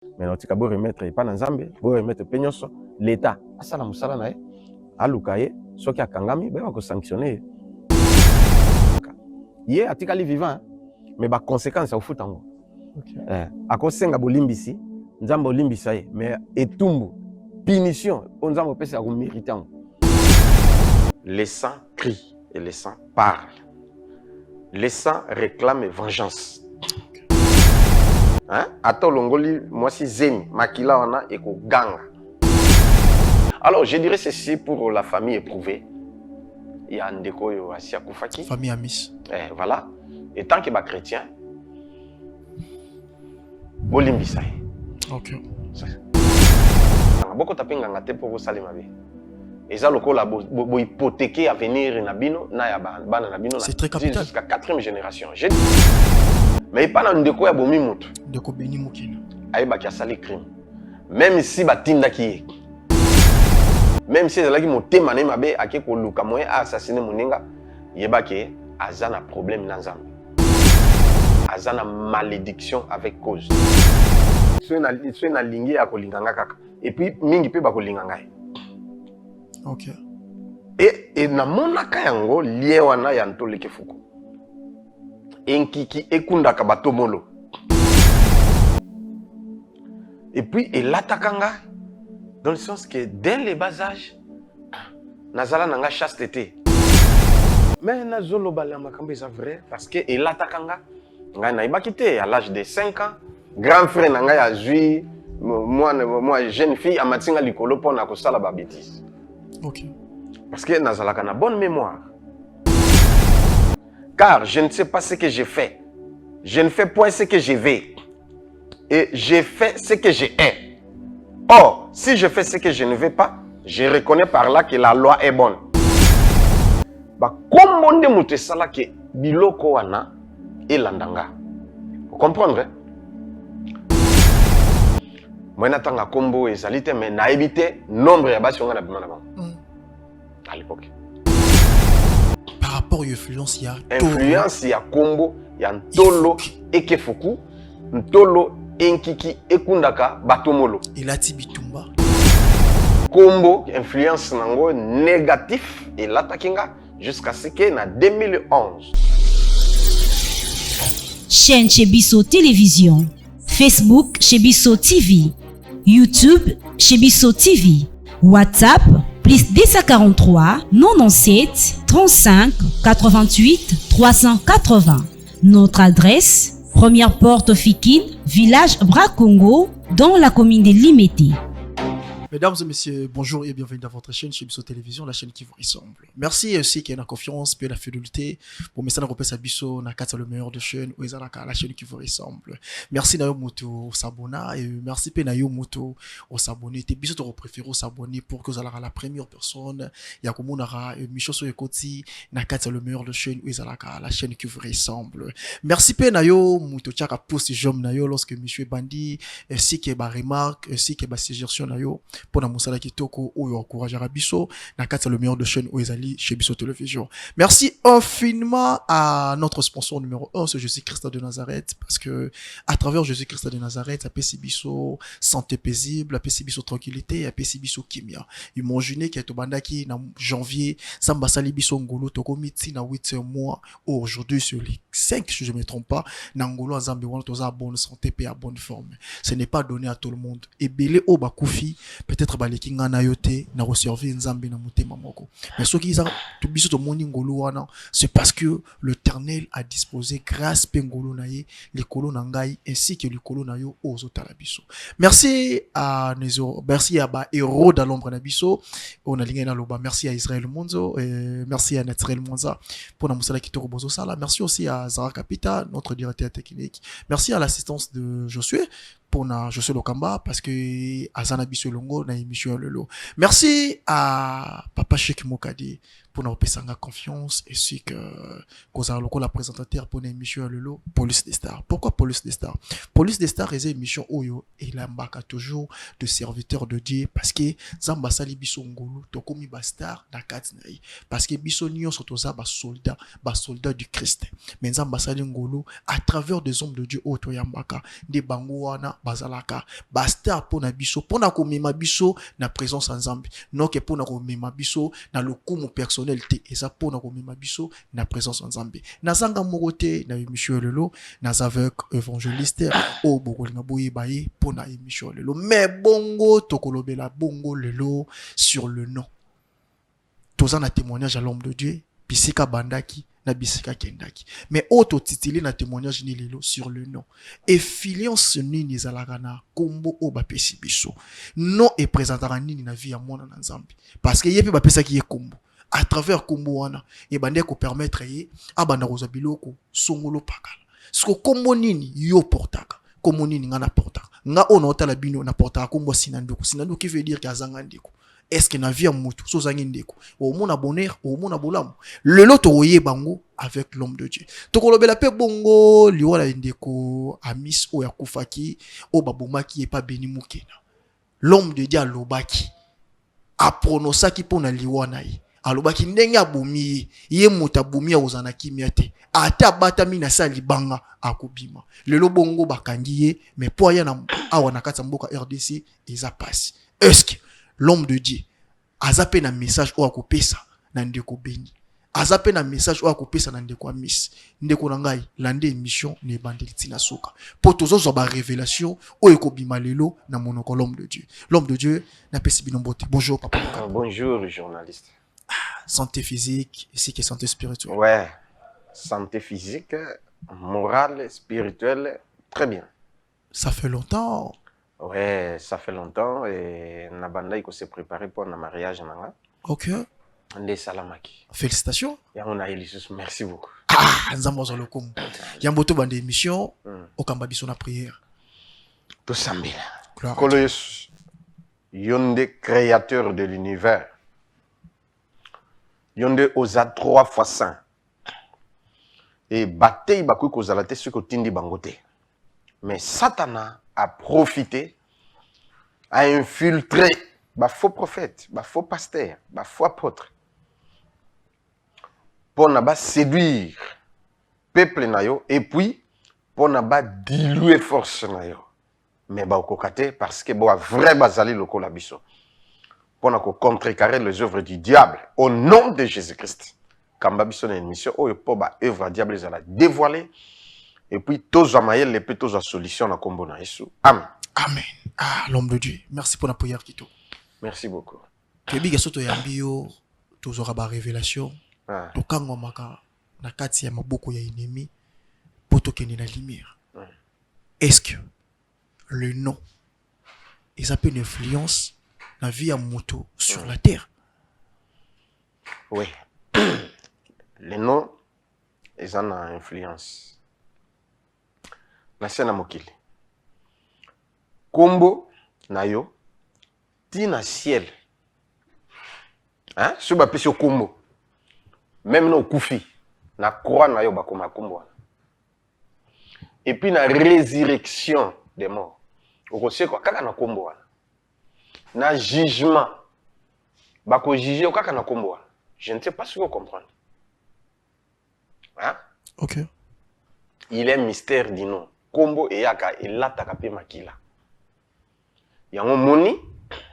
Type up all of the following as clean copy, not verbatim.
Mais on tika bo remettre pas na Nzambe, bo remettre peñoso l'état. Asala musala na ye, alukaye, soki akangami, ba ko sanctionner. Yé atikali vivant, mais ba conséquence au futango. Okay. Akosenga bolimbisi, Nzambe olimbisa ye, mais etumbu punition, on Nzambe pesa ko méritant. Les saints crient et les saints parlent. Les saints réclament vengeance. Hein? Ato longoli, moi si zemi, makila wana eko ganga. Alors je dirais ceci pour la famille éprouvée. Il y a un déco yo asiakufaki. Famille amis. Voilà. Et tant que ba chrétien, bolimbisa. Ok. Beaucoup tapenga ngate pour salimabe. Eza lokola bo hypothéquer avenir na bino na ya bana na bino. C'est très capital. Jusqu'à 4e génération. Mais pas dans ndeko ya bomi mutu. Ndeko beni mukina. Ayeba ki asali crime. Même si batinda ki. Même si ezalaki motema na mabe ake ko luka moye assassiner moninga, yeba ki azana problème na Nzambe. Azana malédiction avec cause. So na lingi ya kolinganga kaka. Et puis mingi pe ba kolinganga. OK. Et na monaka yango lié wana ya ntoleke fuku. Enkiki ekunda kabato molo. Et puis il attaquanga dans le sens que dès les bas âges nazala nanga chasteté. Mais nazolo bala makambo c'est vrai parce que il attaquanga nga na ibakité à l'âge de 5 ans grand frère nanga a jui moi jeune fille a matinga likolo pona ko sala ba bêtise. OK. Parce que nazalaka na bonne mémoire. Car je ne sais pas ce que j'ai fait. Je ne fais point ce que je vais. Et j'ai fait ce que je hais. Or, si je fais ce que je ne veux pas, je reconnais par là que la loi est bonne. Bah, comme on démontre ça là que biloko wana et landanga. Vous comprenez? Moi n'attends combo et salite mais na évité nombre ya basi on a bimana à l'époque. Par rapport à l'influence, il y a influence, il y a combo, il y a Ntolo, Ekefuku, Ntolo, Enkiki, Ekundaka, Batomolo. Et là, Tibitumba. Combo, influence nango négatif et l'attaquinga jusqu'à ce que en 2011. Chaîne Chebiso Télévision, Facebook Chebiso TV, YouTube Chebiso TV, WhatsApp plus 243 97 35 88 380. Notre adresse, première porte Fikine, village Bracongo, dans la commune de Limete. Mesdames et messieurs, bonjour et bienvenue dans votre chaîne Chebiso Télévision, la chaîne qui vous ressemble. Merci aussi qu'il y ait la confiance et la fidélité pour me savoir à Biso, na le meilleur de chaîne, ou la chaîne qui vous ressemble. Merci Nayo Moto au s'abonner et merci Nayo Moto au s'abonner. T'es Biso tu préfères s'abonner pour que vous ayez la première personne. Yakumunara Micho so Ekoti, na le meilleur de chaîne, ou la chaîne qui vous ressemble. Merci Nayo Moto Tchaka post jom Nayo lorsque Monsieur Bandi, ainsi que ba remarque, ainsi que ba suggestion Nayo. Pour la moussala kitoko ou encourage Biso na kata le meilleur de chaîne ou ezali chez Biso Télévision. Merci infiniment à notre sponsor numéro 1, c'est Jésus-Christ de Nazareth, parce que à travers Jésus-Christ de Nazareth, à PC Biso santé paisible, à PC Biso tranquillité, à PC Biso kimia. Ils m'ont jeûné qui est au bandaki na janvier, samba sali Biso ngolo toko miti na 8 mois, aujourd'hui sur les 5 si je me trompe pas, na ngolo azambe wana toza bonne santé et à bonne forme. Ce n'est pas donné à tout le monde. Et belé o bakufi peut-être baleki nga na yote na reserver nzambe na motema moko mais ce qui to biso to moni ngolo wana c'est parce que l'Éternel a disposé grâce pe ngolo na ye likolo na ngai ainsi que likolo na yo ozotala biso. Merci à Nezo, merci à ba héros dans l'ombre na biso on a linga na loba, merci à Israël Monzo et merci à Naturel Monza pour na musala kitoko bozo sala. Merci aussi à Zara Kapita, notre directeur technique. Merci à l'assistance de Josué pour na Josué Lokamba parce que Azana Biso Longo na émission Lolo. Merci à Papa Cheikh Mokadi pour nous faire confiance et c'est que la présentateur pour une émission Lelo Police des Stars. Pourquoi Police des Stars? Police des Stars est une émission Oyo et la mbaka toujours de serviteurs de Dieu parce que Zamba sali biso ngolu to komi ba star na katinai parce que biso nyo sotoza ba soldat du Christ. Mais Zamba sali ngolu à travers des hommes de Dieu oto yambaka de bango wana bazalaka ba star pour na biso pour na komema biso na présence ensemble non que pour na komema biso na le coup personnel et ça pour na komema biso na présence ensemble na zanga morote na émission Lelo na avec évangéliste o bokolinga boye baye pour na émission Lelo mais bongo tokolobela bongo Lelo sur le nom toza na témoignage à l'homme de Dieu bisika bandaki na bisika kendaki mais auto titili na témoignage ni Lelo sur le nom et filiance nini ezalaka na kombo o bapesi biso non et présentera nini na vie ya mwana na nzambe parce que yepe bapesa ki ye kombo à travers kombo wana e bande ko permettre ye abanda koza biloko songolo pakala siko kombo nini yo portaka kombo nini nga na portaka nga ona otala bino na portaka kombo sinanduku qui veut dire kazanga ndeko est-ce que na vie ya mutu so zangi ndeko o mona bonheur o mona bolamu lelo to oye bango avec l'homme de Dieu tokolobela pe bongo liwala ndeko amis o ya kufaki o babomaki e pa beni mukena l'homme de Dieu alobaki a pronosaki pona liwana yi alobaki ndenge abomi ye muta bomi ozana kimia te ata batami na sali banga akobima lelo bongo bakangi ye mais po ya na awa na kati mboka RDC eza passe est-ce que l'homme de Dieu azape na message o akopesa na ndeko beni azape na message o akopesa na ndeko amis ndeko na ngai lande émission ne bandeli tina soka po tozozo ba révélation o ekobima lelo na monoko l'homme de Dieu na pesi binombote bonjour papa bonjour journaliste. Santé physique ici que santé spirituelle. Ouais, santé physique, morale, spirituelle, très bien. Ça fait longtemps. Ouais, ça fait longtemps et Nabanda il s'est préparé pour un mariage nanga. OK. Ndé salamaki. Félicitations. Ya on a Elisus, merci beaucoup. Ah, nzambo zo lokum. Yamboto bande émission au kamba biso na prière. Tout sambila. Gloire. Yesus. Yonde créateur de l'univers. Yonde oza 3 fois saint. Et bataille bakou kozalate ce que tindi bangote. Mais Satana a profité, a infiltré ba faux prophète, ba faux pasteur, ba faux apôtre. Pour na ba séduire peuple na yo et puis pour na ba diluer force na yo. Mais ba okokate parce que bo vrai bazali lokola biso. Pour contrecarrer les œuvres du diable au nom de Jésus-Christ. Quand Babiso a une mission, oh, pour ba œuvre diable les a dévoilé et puis tous amayel les tous à solution na kombo na Yesu. Amen. Amen. Ah, l'homme de Dieu. Merci pour la prière Kito. Merci beaucoup. Que biga soto yambio tous aura ba révélation. To kango maka na kati ya maboko ya ennemi poto keni na lumière. Est-ce que le nom ils appellent une influence la vie à moto sur la terre. Oui. Les noms, ils ont une influence. La scène à Mokili. Kombo, Nayo, Tina ciel. Hein? Si vous avez sur Kombo, même nos Koufi, na croix Nayo Bakoma Kombo. Et puis la résurrection des morts. Vous savez quoi? Kaka na Kombo. Na jugement bako juger au kaka na kombo. Je ne sais pas si vous comprenez. Hein? OK. Il est mystère du nom. Kombo et yaka elataka pe makila. Yango moni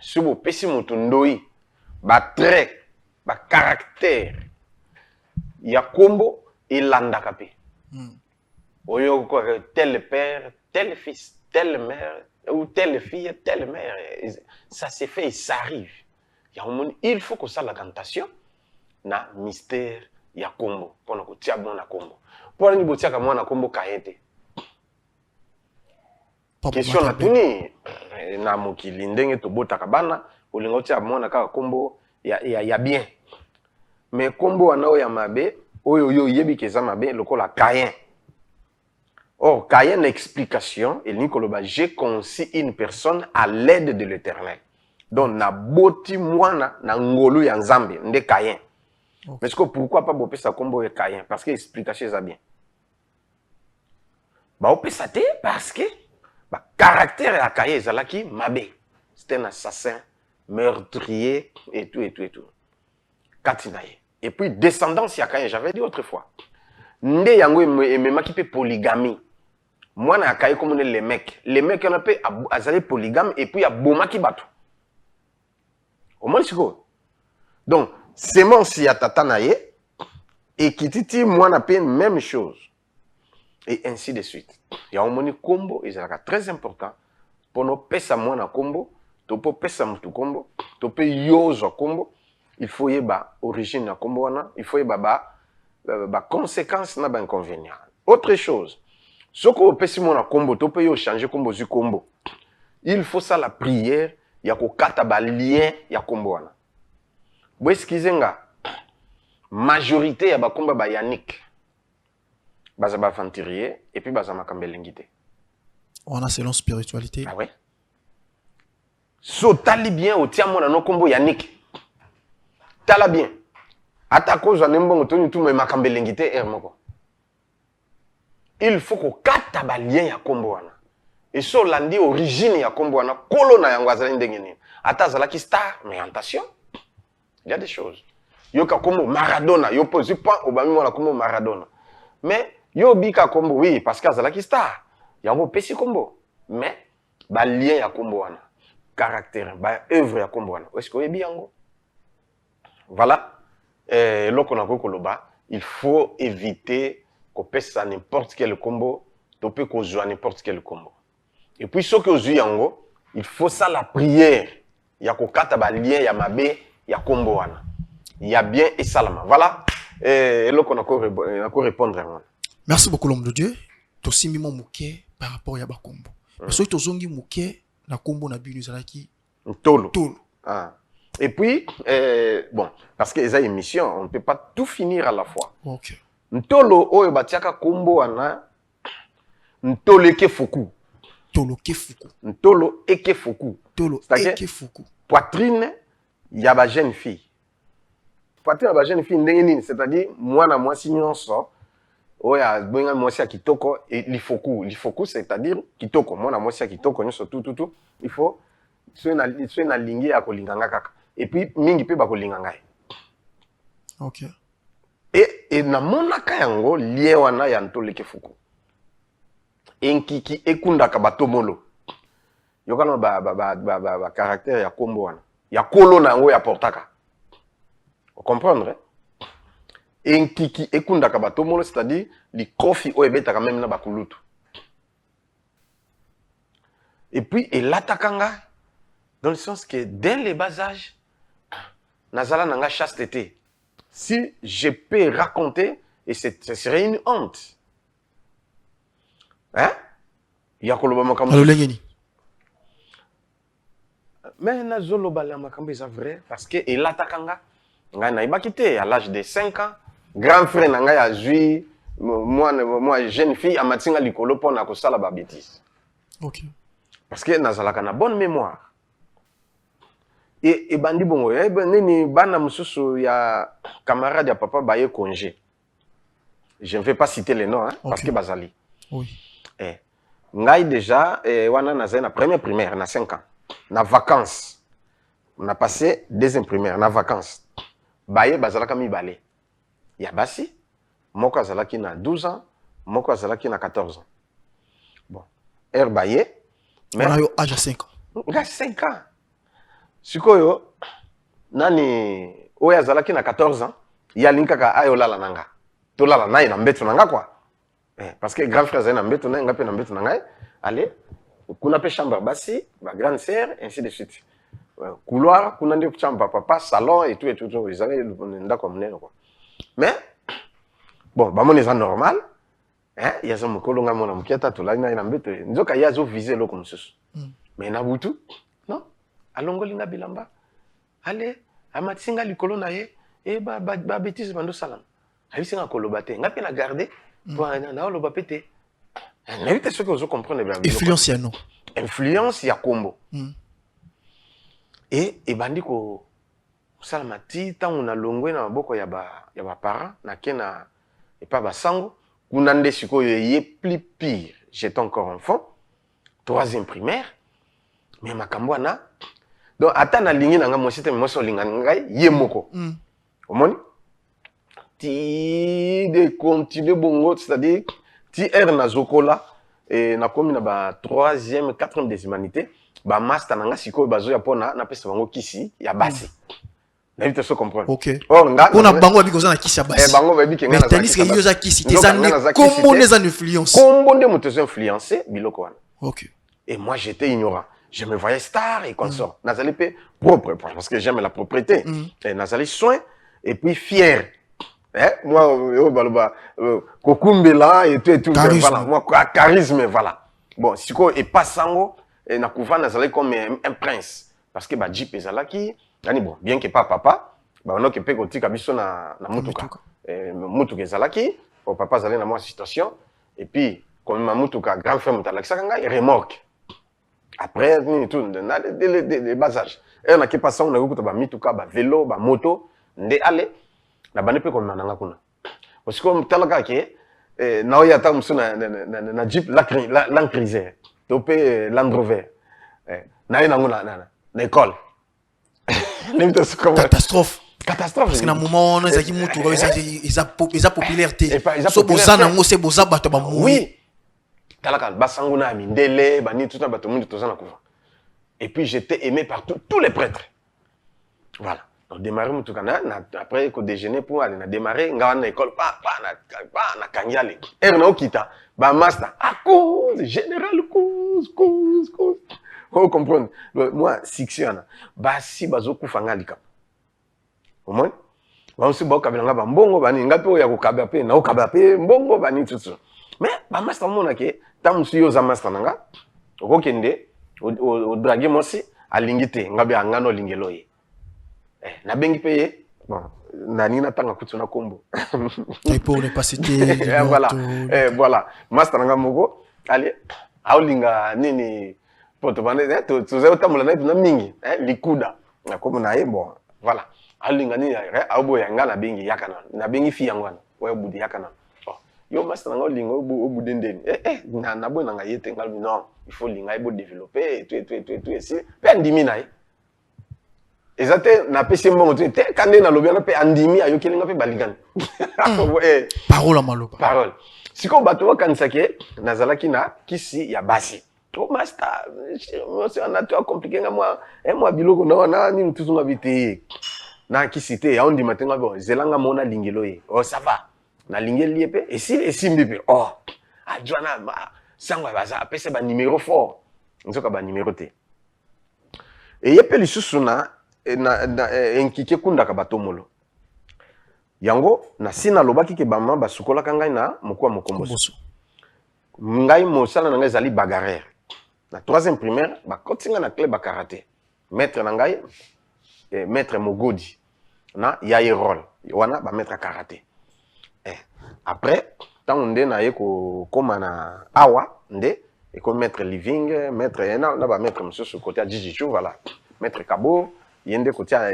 si vous pesi moto ndoi ba trait, ba caractère. Ya kombo elandaka pe. Oyo ko tel père, tel fils, telle mère ou telle fille, telle mère, ça s'est fait et ça arrive. Il faut que ça la cantation na mystère ya kombo pour que tia bon na kombo. Pour ni botia ka mwana kombo kaete. Question na tuni na mokili ndenge to bota kabana olingo tia mwana ka kombo ya bien. Mais kombo anao ya mabe oyo yo yebi keza mabe lokola Caïn. Or, Caïn explication, et Nicoloba, j'ai conçu une personne à l'aide de l'Éternel. Donc, na boti mwana na ngolu ya nzambe, nde Caïn. Okay. Mais pourquoi pas bopé ça combo et Caïn? Parce que explication ça bien. Bah opé ça té parce que bah caractère à Caïn Zalaki Mabé. C'était un assassin, meurtrier et tout. Katinaye. Et puis descendance ya Caïn, j'avais dit autrefois. Nde yango et même qui peut polygamie. Moi na Caïn comme les mecs. Les mecs on appelle azali polygame et puis ya boma ki batu. Au moins c'est quoi? Donc c'est mon si à tatanaye et qui titi moi na peine même chose et ainsi de suite. Il y a un moni combo et c'est très important pour nous pesa moi na combo, to po pesa mutu combo, to pe yozo combo, il faut y ba origine na combo wana, il faut y ba conséquence na ba inconvénient. Autre chose, ce que pesa moi na combo, to pe yo changer combo zu combo. Il faut ça la prière, ya ko kata ba lien ya combo wana. Bo eskizenga majorité ya ba komba ba Yannick baza ba fantirier et puis baza makambelengité. On a selon spiritualité. Ah ouais. So tali bien au tiamo na no kombo Yannick. Tala bien. Ata cause na mbongo toni tu makambelengité ermoko. Il faut ko kata ba lien ya kombo wana. Et so landi origine ya kombo wana kolo na yango azali ndenge nini. Ata zalaki star mais attention. Il y a des choses. Yo ka kombo Maradona, yo pose pas au bami la kombo Maradona. Mais yo bika kombo oui parce que azalaki star. Yango pesi kombo. Mais ba lien ya kombo wana, caractère, ba œuvre ya kombo wana. Est-ce que oyebi yango? Voilà. Loko na koloba, il faut éviter qu'on pesa n'importe quel combo, to pe ko joue n'importe quel combo. Et puis ce que joue yango, il faut ça la prière. Ya ko kata ba lien ya mabe ya kombo wana. Il y a bien et salama. Voilà. Et là, on a encore répondre à moi. Merci beaucoup, l'homme de Dieu. Tu as mis mon mouké par rapport à Yabakombo. Parce que tu as mis mouké na kombo na binu zalaki. Tolo. Ah. Et puis, bon, parce que les émissions, on ne peut pas tout finir à la fois. Ok. Ntolo, oyo batiaka kombo wana. Ntolo eke fuku. Tolo ke fuku. Ntolo eke fuku. Tolo eke fuku. Poitrine, il y a ba jeune fille. Poitrine ba jeune fille ndenge nini, c'est-à-dire moi na moi nyonso oya benga mwasi ya kitoko et lifoku c'est-à-dire kitoko moi na mwasi ya kitoko nyonso tout il faut so na lingi ya kolinganga kaka et puis mingi pe ba kolinganga. OK. Et na monaka yango lie wana ya ntoleke fuku enkiki ekundaka batomolo yokana ba caractère ya kombo wana ya kolo na yango ya portaka. Vous comprenez? Et qui ekunda kabatomolo, c'est-à-dire les kofi o ebeta quand même na bakulutu. Et puis et l'atakanga dans le sens que dès les bas âges nazala nanga chasteté. Si je peux raconter et ce serait une honte. Hein? Il y a koloba makambo. Alors lengeni. Mais nazolo bala makambo c'est vrai parce que et l'atakanga ngai na ibakité à l'âge de 5 ans. Grand frère nanga a joué moi jeune fille à matinga likolo pona ko sala ba bêtise. OK. Parce que nazalaka na bonne mémoire. Et bandi bongo nini bana mususu ya camarade ya papa baye congé. Je ne vais pas citer les noms hein, okay. Parce que bazali. Oui. Ngai déjà wana nazai na première primaire na 5 ans. Na vacances. On a passé deuxième primaire na vacances. Baye bazalaka mibale. Yabasi, moko azalaki na 12 ans, moko azalaki na 14 ans. Bon, Baye, mais on a eu âge à 5 ans. On a 5 ans. Sikoyo, nani, oya azalaki na 14 ans, ya linkaka ayo lala nanga. To lala na ina mbetu nanga quoi. Parce que grand frère na mbetu na ngape na mbetu nanga, allez, kuna pe chambre basi, ma grande sœur, ainsi de suite. Couloir, kuna ndi chambre papa, salon et tout, ils avaient ndako mnene quoi. Mais, bon, bah, mon est normal. Hein, il y a son kolonga mon amkiata, tout là, il y a un bête. Nous avons yazo visé l'eau comme ça. Mais Nabutu, non. Alongolinga bilamba. Allez, amatsinga likolo na ye, et ba bêtise bando salam. Abisinga kolobate. Nga pe na garder, pour na oloba pété. N'avez ce que vous comprenez bien. Influence ya non. Influence ya kombo. Et bandiko salama ti tango na longwe na maboko ya ba parents na kena et pas basango kuna nde sikoyo ye plus pire. J'étais encore enfant, 3e primaire, mais makambo na donc ata na lingi na nga mo site mo so linga ngai ye moko. Omoni ti de continuer bongo, c'est-à-dire ti er na zokola et na komi na ba 3e 4e des humanités ba master na nga sikoyo bazo ya pona na pesa bango kisi ya basi. N'avez pas comprendre. OK. Or nga on a bango abi kozana kisi ya basi. Bango babi ke nga na tennis que yoza kisi tizane comment les influences. Comment de motos influencer biloko wana. OK. Et moi j'étais ignorant. Je me voyais star et consort. Nazali pe propre parce que j'aime la propreté. Et nazali soin et puis fier. Moi baloba kokumbela et tout voilà. Moi charisme voilà. Bon, siko et pas sango et na kuva nazali comme un prince parce que ba jeep ezalaki yani bon bien que pas papa ba on que pe kotika biso na mutuka. Mutuka ezalaki au papa zali na moi situation et puis comme ma mutuka grand frère mutalakisa kanga remorque. Après tout des bas âge et on a qui passant on a beaucoup ba mituka ba vélo ba moto nde ale na bane pe comme nanga kuna parce que comme talaka ke na oya ta muso na jeep la crise topé Land Rover na ina nguna na école catastrophe parce que na moment on ezaki mutu eza popularité so bozana ngo se boza bato ba oui talaka basango na mindele bani tout na bato mundu tozana kuva et puis j'étais aimé par tous les prêtres voilà. Donc démarrer mutu kana après ko déjeuner pour aller na démarrer nga na école pa na kanyale na okita ba master à cause général cause vous comprenez moi sixiana ba si bazoku fanga lika au moins ba aussi ba kabela nga ba mbongo bani nga pe ya ko kabela pe na o kabela pe mbongo bani tout mais ba master mona ke tam suyo za master nanga okokende o draguer mosi alingite nga be angano lingelo ye na bengi payé bon nani na tanga kutuna kombo et pour ne pas citer voilà voilà master nga moko allez aulinga nini poto bane to zo tamula na mingi likuda na komo na bon voilà aulinga nini aubo yanga na bengi yakana na bengi fi yangwana wa budi yakana yo master nga olinga obude ndeni na bona nga yete ngalbi non il faut linga ebo développer tout ici pe ndimi na exacte na pesi mbongo te kande na lobi na pe andimi ayokelinga pe baligani parole maloba parole siko bato wakanisa ke nazalaki na kisi ya basi to master c'est un atout compliqué nga moi biloko na ni tusunga bité na kisi te ya ondi matenga bon zelanga mona lingelo ye oh ça va na lingeli ye pe esimbi pe oh adwana sangwa baza pese ba numéro fort nzoka ba numéro te et yepe lisusu na enkike kundaka batomolo yango na sina lobaki ke bama basukola ngai na mokwa mokomboso ngai mosala na ngai zali bagarre na 3e primaire bakotinga na club karaté maître na ngai maître Mogodi na yaye rôle wana ba maître karaté après tant nde na yeko koma na awa nde et comme maître living maître na ba maître monsieur sur côté à Jijichou voilà maître Kabo yende kotia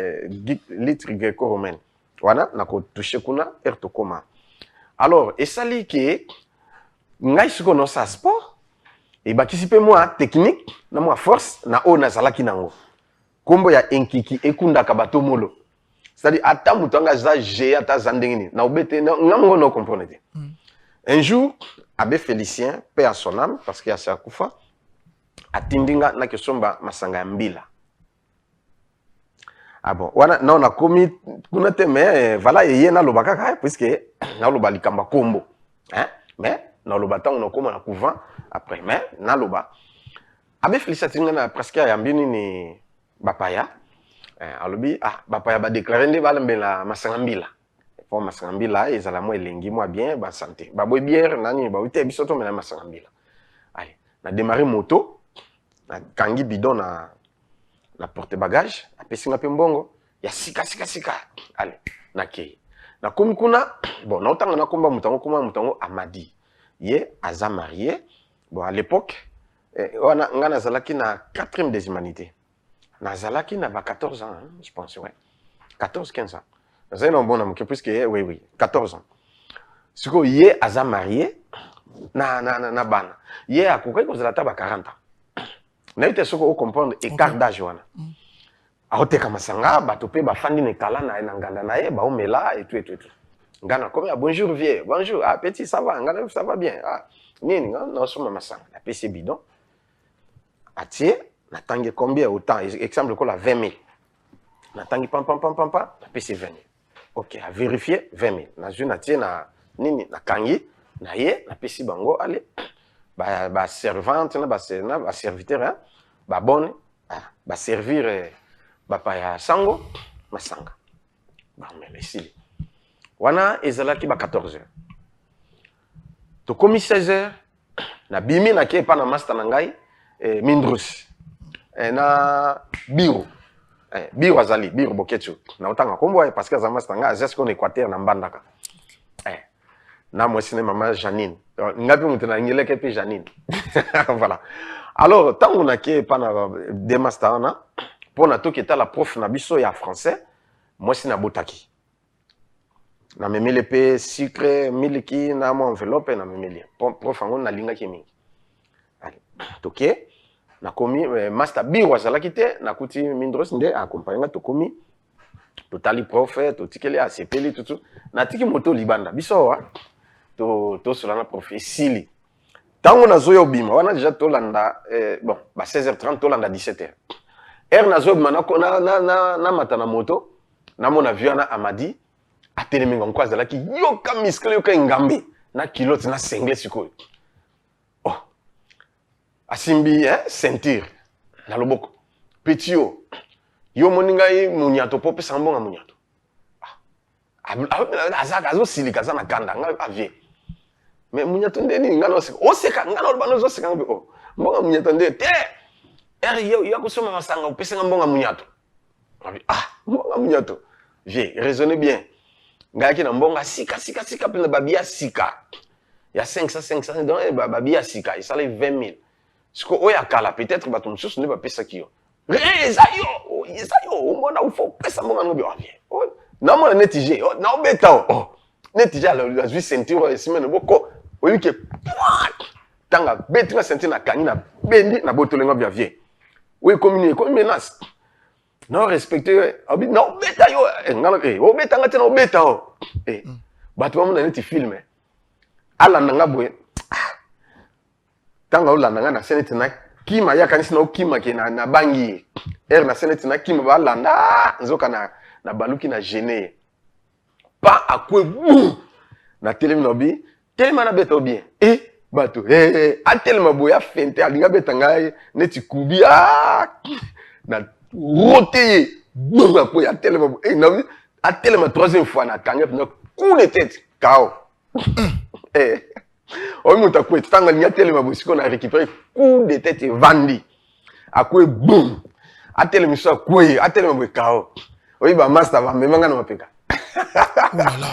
litre gréco-romaine wana na ko toucher kuna erto koma alors esali ke ngai siko no sa sport et bakisi pe moi technique na moi force na o na zalaki nango kombo ya enkiki ekunda ka batomolo c'est-à-dire ata mutanga za je ata zandengini na obete ngango no comprendre un jour abbé Félicien paix à son âme parce qu'il y a sa kufa atindinga na kesomba masanga ya mbila. Ah bon, wana na on a commis kuna te mais voilà yé na lobaka ka puisque na loba likamba kombo hein mais na loba ta on a comme na couvent après mais na loba abe Félicien na presque ya mbini ni bapaya alobi bapaya ba déclarer nde balambela masangambila pour masangambila ezala mo elengi mo bien ba santé ba boy bière nani ba uté bisoto mais na masangambila allez na démarrer moto na kangi bidon na porte bagage apesinga pe mbongo ya sika allez na kei na kumkuna bon na otanga na komba mutango Amadi ye aza marié bon à l'époque wana ngana zalaki na 4e des humanités na zalaki na ba 14 ans hein, je pense ouais 14, 15 ans. C'est un bon amour, puisque, oui, 14 ans. Ce que yé aza marié, na bana. Yé a kouké ko zala taba 40 ans. Na yite ce que vous comprenez, écart d'âge wana. Aoteka masanga, batope, bafandi ne kala na nganda na ye, ba omela, et tout. Ngana, combien? Bonjour vieux, bonjour, ah petit, ça va, ngana, ça va bien. Ah, nini, non, soma masanga. La PC bidon. Atie, na tangi combien autant, exemple, ko la 20 000. Na tangi pam, na PC 20 000. Ok, à vérifier, 20 000. Na ju na tie na, nini, na kangi, na ye, na PC bango, allez, ba servante, ba serviteur, hein, ba bonne, ba servir, ba pa ya sango, masanga. Ba mele sili. Wana ezalaki ba 14 heures. To komi 16 heures, na bimi na ke pa na master na ngai, Mindrus. Na biro. Biro azali, biro boketsu. Na otanga kombo parce que za master nga azesko en Équateur na mbandaka. Na moi sine maman Janine. Ngapi mutena ngileke pe Janine. Voilà. Alors, tant on a ke pa na de master na pour na to ki ta la prof na biso ya français, moi sina botaki. Na memele pe sucre, miliki na mo enveloppe na memele. Prof ango na linga ki mingi. Allez, toke na komi master biro azalaki te na kuti Mindros nde accompagner to komi totali prof to tikeli a sepeli tutu na tiki moto libanda biso wa to solana prof sili tango na zoyo bima wana déjà to landa bon ba 16h30 to landa 17h na zoyo bima na mata na moto na mona viana amadi atelemi ngam kwa azalaki yoka miskle yoka ngambe na kilote na sengle sikoyo. Asimbi, ceinture, na loboko. Petio, yo moninga yi munyato pope sambonga munyato. Azaka azo silika za na kanda nga avie. Mais munyato ndeni ngano seka. O seka ngano bano zo seka ngo. Mbonga munyato nde te. Yo kusoma masanga upese mbonga munyato. Mbonga munyato. Vie, raisonnez bien. Ngaki na mbonga sika pena babia sika. Ya 500 donc babia sika, il sale 20 000. Ce que oya kala peut-être ba ton source ne va pas ça qui yo. Ezayo, o mona u faut pesa monga no bi avie. Na mona netije, na obeta netije la vie ceinture et semaine boko. Oyi ke tanga betinga ceinture na kangi na bendi na botolenga bi avie. Oyi communier comme menace. Non respecter, abi na obeta yo ngalo obeta ngate na obeta Batu ba mona neti filme. Ala nanga boye. Tanga olanda nga na senete na kima ya kanisi na okima ke na bangi na senete na kima ba landa nzoka na baluki na gêné pa akwe na telemi no bi telema na beta bien bato atelema boya fente alinga beta ngai neti kubi na roté bonga po ya telema na bi atelema troisième fois na kanga na coup de tête KO Oyi muta kwe tanga linya telema bosiko na récupérer coup de tête vandi. Akwe boum. Atelema so kwe, atelema bo KO. Oyi ba master ba memanga na mapeka. Voilà.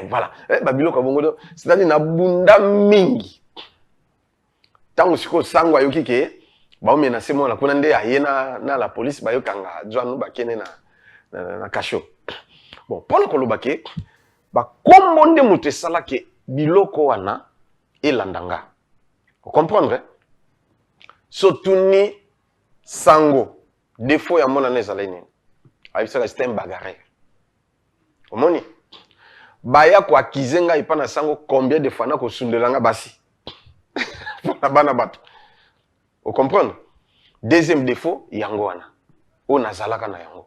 Voilà. Ba biloko bongo c'est-à-dire na bunda mingi. Tango siko sangwa yoki ke ba ome na semo na kuna nde ayena na la police ba yokanga jwanu ba kene na kasho. Bon, pour le kolobake ba kombo nde mutu sala ke biloko wana elandanga. Vous comprenez? Sotuni sango défaut ya mona nezala nini. Aibisa c'est un bagarre. Omoni? Baya ko akizenga ipana sango combien de fois na ko sundelanga basi. Pour bana bato. Vous comprenez? Deuxième défaut yango wana. O nazalaka na yango.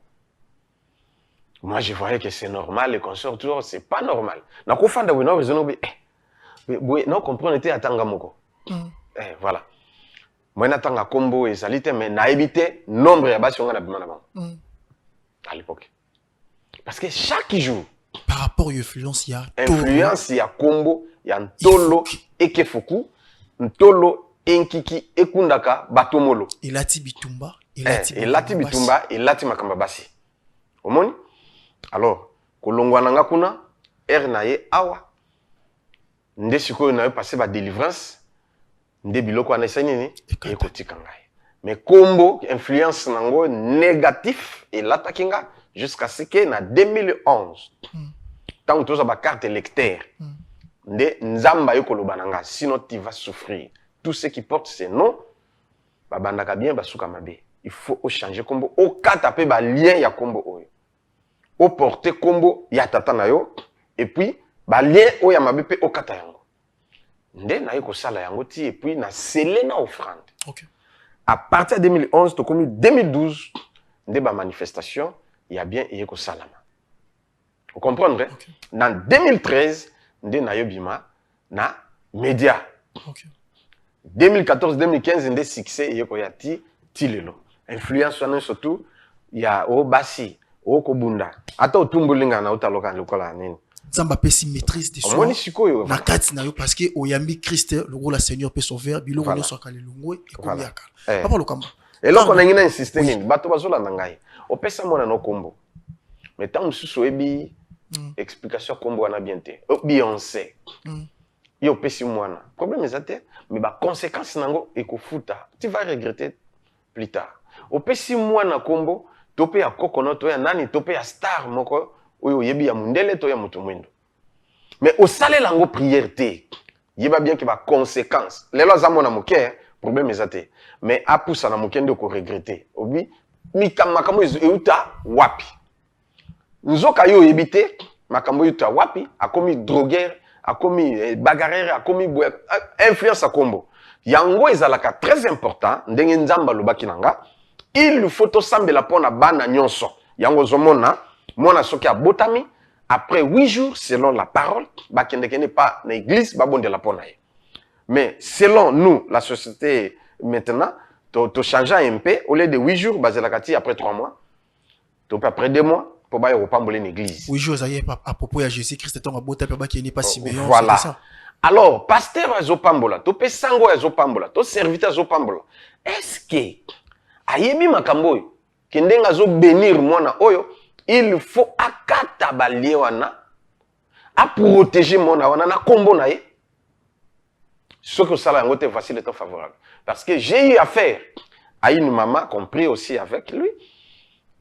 Moi, je voyais que c'est normal, les consorts, toujours, c'est pas normal. Na ko fanda we no raison be non comprendre était atanga moko. Voilà. Moi natanga combo et salite mais na éviter nombre ya basi nga na bimana ba. À l'époque. Parce que chaque jour par rapport à l'influence, il y a influence, il y a combo, il y a ntolo ekefuku, ntolo enkiki ekundaka batomolo. Elati bitumba, elati bitumba, elati makamba basi. Omoni? Alors, kolongwa nanga kuna na ye awa nde sikoyo na yo passé ba délivrance nde biloko ana esani ni ekotika ngai mais kombo influence nango négatif elatakinga jusqu'à ce que en 2011 tant que tu as ma carte électeur nde nzamba yo koloba nanga sinon tu vas souffrir. Tout ce qui porte ces noms babandaka bien basuka mabe. Il faut changer combo au katape ba lien ya combo oyo. Au porter combo ya tata na yo et puis ba lien oyo ya mabe pe au kata yango. Nde na yo sala yango ti et puis na scellé na offrande. OK. À partir de 2011 to komi 2012 nde ba manifestation il y a bien yeko salama. Vous comprenez? Okay. Dans 2013 nde na yo bima na média. OK. 2014-2015 nde succès yeko ya ti lelo. Influence wana surtout ya o basi o kobunda ata otumbulinga na utaloka lokola nini Zamba pesi maîtrise de soi na kati na yo parce que oyambi Christ le rôle la Seigneur peut sauver biloko voilà. Nyonso akale lungwe ekomiaka papa lokamba eloko na ngina insiste nini bato bazola na ngai opesa mona no kombo mais tant mususu ebi explication kombo wana bien te Beyoncé yo pesi mwana problème ezate mais ba conséquence nango ekofuta tu vas regretter plus tard. Opesi mwana kombo tope ya kokono to ya nani tope ya star moko oyo yebi ya mundele to ya mutu mwendo. Mais osale lango prière te. Yeba bien que ba conséquence. Lelo za mona moke problème ezate. Mais apusa na moke ndo ko regretter. Obi makambo euta wapi. Nzoka yo yebite makambo euta wapi akomi drogueur, akomi bagarreur, akomi influence akombo. Yango ezalaka très important ndenge nzamba lobaki nanga. Il faut to sambela pona bana nyonso. Yango zomona mona soki abotami après 8 jours selon la parole bakende kene pas na église babonde la pona. Mais selon nous la société maintenant to changer un peu au lieu de 8 jours bazelakati après 3 mois. To après 2 mois pour ba yo pamboler l'église. 8 jours ça y est à propos de Jésus-Christ ton abota pe ba qui n'est pas Siméon voilà. C'est ça. Alors pasteur azopambola to pe sango azopambola to serviteur azopambola. Est-ce que ayebi makambo oyo kendenga zo bénir mwana oyo il faut akata balie wana a protéger mwana wana na kombo na ye ce que ça là ngote facile et favorable parce que j'ai eu affaire à une maman compris aussi avec lui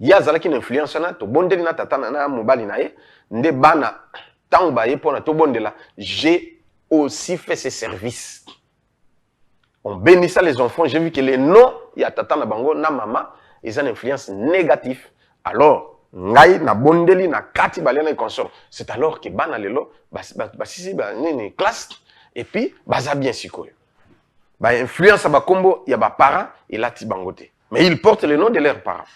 ya zalaki une influence na to bondeli na tata na mobali na ye nde bana tango ba ye pona to bondela j'ai aussi fait ces services. On bénissait les enfants. J'ai vu que les noms, il y a tata na bango, na maman, ils ont une influence négative. Alors, ngai na bondeli na kati balena et consort. C'est alors que bana lelo, basisi ni classe et puis baza bien sikoyo. Ba influence ba kombo, il y a ba parents et la ti bangote. Mais ils portent le nom de leurs parents.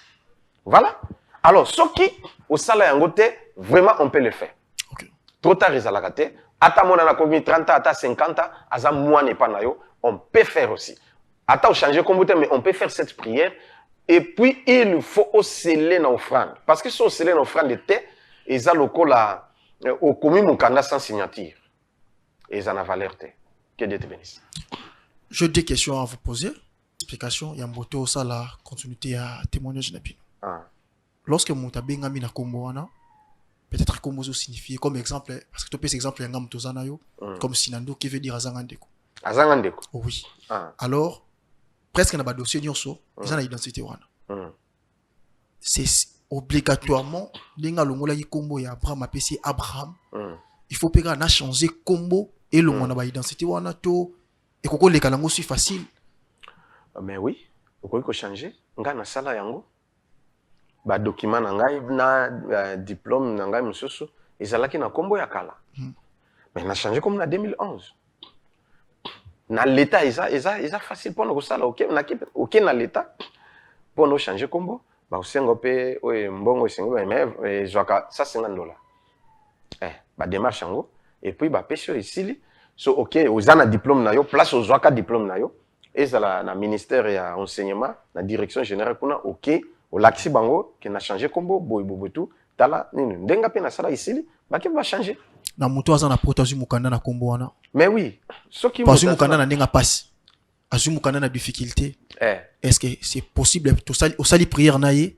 Voilà. Alors, ce qui au sala yangote, vraiment on peut le faire. Okay. Trop tard ils alakate. Ata mona na komi 30 ans, ata 50 ans, aza moine pas na yo. On peut faire aussi. Attends, changer comme mais on peut faire cette prière. Et puis, il faut sceller nos offrandes. Parce que si on scelle nos offrandes de thé, ils ont au commis mon candidat sans signature. Et ils en ont valeur. Que Dieu te bénisse. J'ai deux questions à vous poser. Explication, il y a un moto, ça, la continuité à témoignage. Lorsque mon tabenga mina komboana, peut-être comme vous signifiez, comme exemple, parce que tu peux exemple, il y a un motozanayo, comme Sinando qui veut dire Azangandeko. Azangandeko. Oui. Alors, presque dans le dossier nyonso, ils ont l'identité wana. C'est obligatoirement lenga longola ki kombo ya Abraham apesi Abraham. Il faut péga na changer kombo et le mona ba identité wana to et koko le kalango si facile. Mais oui, on peut changer. Nga na sala yango. Ba document na ngai na diplôme na ngai mususu ezalaki na kombo ya kala. Mais na changer comme na 2011. Na l'état eza facile pour nous ça là OK na l'état pour nous changer combo ba osengo pe oye mbongo esengo mais joaka $150 ba démarche yango et puis ba pesio ici so OK ozana diplôme na yo place ozwaka diplôme na yo ezala na ministère ya enseignement na direction générale kuna OK au laxi bango qui na changer combo boy tout tala nini ndenga pe na sala ici ba ke ba changer na moto aza na protazu mukanda na kombo wana. Mais oui, ce qui passe mukanda na ndenga passe. Azu mukanda na difficulté. Est-ce que c'est possible to sali prière na ye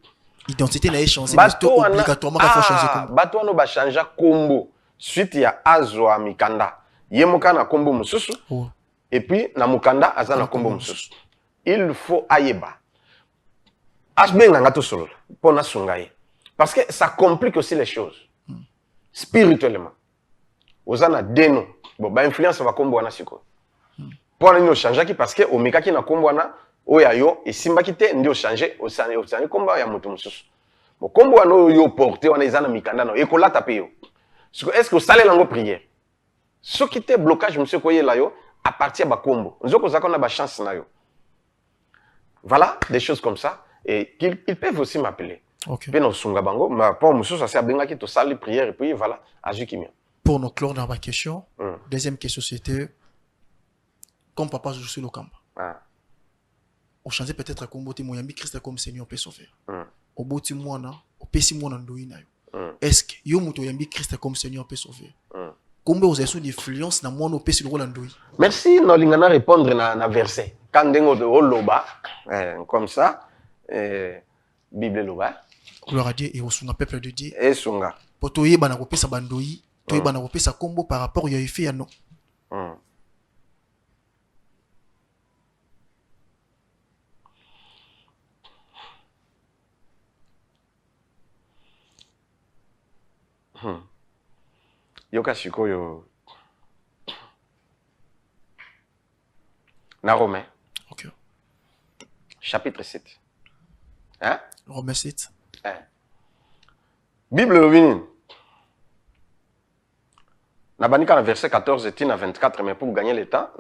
identité na échanger mais obligatoirement qu'il faut changer kombo. Bato no ba changer kombo suite ya azwa mikanda. Ye mukana kombo mususu. Et puis na mukanda aza na kombo mususu. Il faut ayeba. Asbenga ngato solo pona sungaye. Parce que ça complique aussi les choses. Spirituellement. Ozana deno. Bon, bah influence va kombo wana siko. Pour nous changer parce que omeka ki na kombo wana oya yo et simba ki te ndio changer osani kombo ya mutu mususu. Bon kombo wana yo porter wana ezana mikanda no ekola tape yo. Est-ce que vous salez lango prière? Ce qui était blocage monsieur koye la yo à partir ba kombo. Nzoko zako na ba chance na yo. Voilà, des choses comme ça et ils peuvent aussi m'appeler. OK. Pe no sunga bango, ma pour mususu ça benga ki to sali prière et puis voilà, azukimia. Pour nos clore dans ma question, deuxième question c'était comme papa je suis le camp. On changeait peut-être comme botti moyambi Christ comme Seigneur peut sauver. Au botti moana, au pesi moana ndoi na yo. Est-ce que yo muto yambi Christ comme Seigneur peut sauver? Combien vous avez sous d'influence na moana au pesi le rôle ndoi? Merci no lingana répondre na verset. Quand dengo de loba comme ça Bible loba. Gloire à Dieu et au sunga peuple de Dieu. Et sunga. Poto yeba na ko pesa bandoi. Toi, il y a sa combo par rapport à effet à non. Yoka Shikoyo. Na Romain. Ok. Chapitre 7. Hein? Romain 7. Bible Lovinin. Nabanika na verset 14 et 24, mais pour gagner le temps,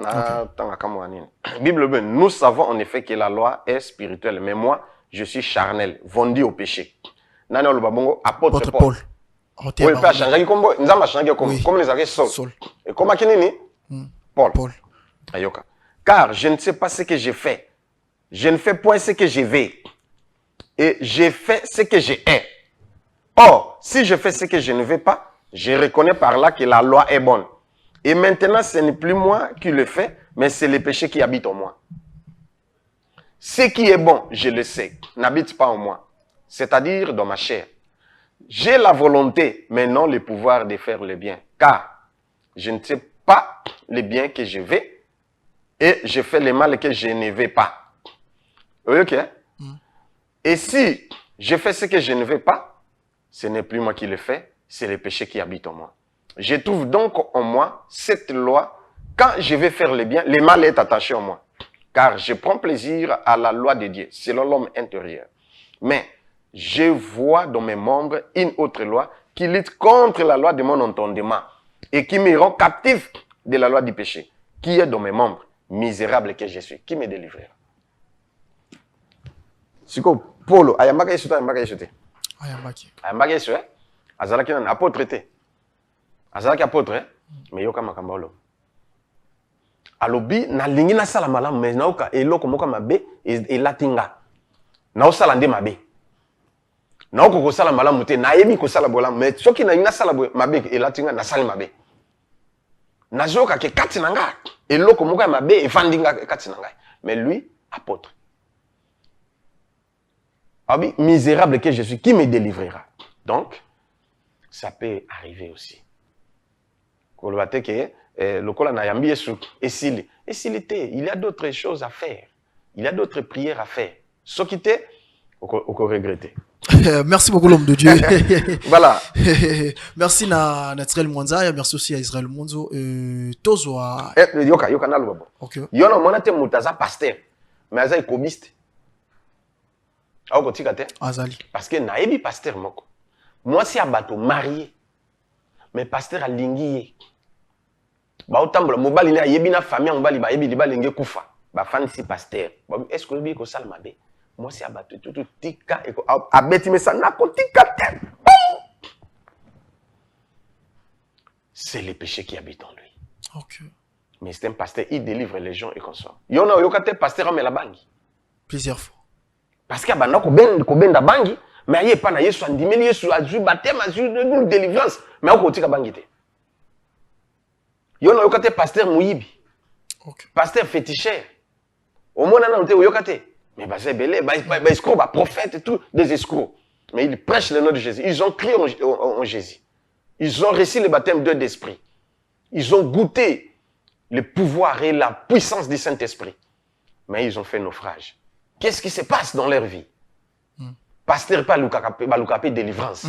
Bible, nous savons en effet que la loi est spirituelle, mais moi, je suis charnel, vendu au péché. Nana le babongo, apôtre Paul. Oui, il peut changer comme nous avons changé comme les arrêts Saul. Et comme Akinini, Paul. Ayoka. Car je ne sais pas ce que j'ai fait. Je ne fais point ce que je vais. Et j'ai fait ce que j'ai est. Or, si je fais ce que je ne veux pas, je reconnais par là que la loi est bonne. Et maintenant, ce n'est plus moi qui le fais, mais c'est le péché qui habite en moi. Ce qui est bon, je le sais, n'habite pas en moi, c'est-à-dire dans ma chair. J'ai la volonté, mais non le pouvoir de faire le bien, car je ne sais pas le bien que je vais, et je fais le mal que je ne vais pas. Ok? Et si je fais ce que je ne veux pas, ce n'est plus moi qui le fais, c'est le péché qui habite en moi. Je trouve donc en moi cette loi. Quand je vais faire le bien, le mal est attaché en moi. Car je prends plaisir à la loi de Dieu, selon l'homme intérieur. Mais je vois dans mes membres une autre loi qui lutte contre la loi de mon entendement et qui me rend captif de la loi du péché, qui est dans mes membres, misérable que je suis. Qui me délivrera? Siko Polo, ayambaka yesu, ayambaka yesu te. Ayambaka yesu, azalaki na apôtre te. Azalaki apôtre, mais yoka makamba olo. Alobi na lingi na sala malamu, mais naoka eloko moka mabe elatinga. Naosala nde mabe. Naoko ko sala malamu te, nayebi ko sala bolamu, mais soki na linga sala mabe elatinga na sala mabe. Nazoka ke kati na nga, eloko moka mabe evandinga kati na nga. Mais lui, apôtre. Abi, misérable que je suis, qui me délivrera? Donc, ça peut arriver aussi. Il y a d'autres choses à faire. Il y a d'autres prières à faire. Ce qui t'est, on regretter. Merci beaucoup l'homme de Dieu. Voilà. Merci na Israël Mwanza, merci aussi à Israël Monzo. Tozoa. Yoka na lubabo. OK. Yona monate mutaza pasteur, mais aza ekobiste. Azali. Parce que naebi pasteur moko. Moi si abato marié. Mais pasteur a lingiye. Ba otambola mobali na yebi na famille mobali ba yebi liba lenge kufa. Ba fan si pasteur. Est-ce que obi ko salma be? Moi si abato tout tika eko abeti mesa na ko tika te. C'est le péché qui habite en lui. OK. Mais c'est un pasteur, il délivre les gens et comme ça. Yona yokate pasteur mais la bangi. Plusieurs fois. Parce qu'il y a des gens bangi, mais il y a pas na Yesu andimeli Yesu aju baptême aju délivrance, mais on kotika bangi te. Yona yokate pasteur muyibi. OK. Pasteur féticheur. Au moins na nte yokate. Mais c'est belé, escroc, prophète tout des escrocs. Mais ils prêchent le nom de Jésus. Ils ont crié en Jésus. Ils ont reçu le baptême d'esprit. Ils ont goûté le pouvoir et la puissance du Saint-Esprit. Mais ils ont fait naufrage. Qu'est-ce qui se passe dans leur vie? pasteur pa luka pe délivrance.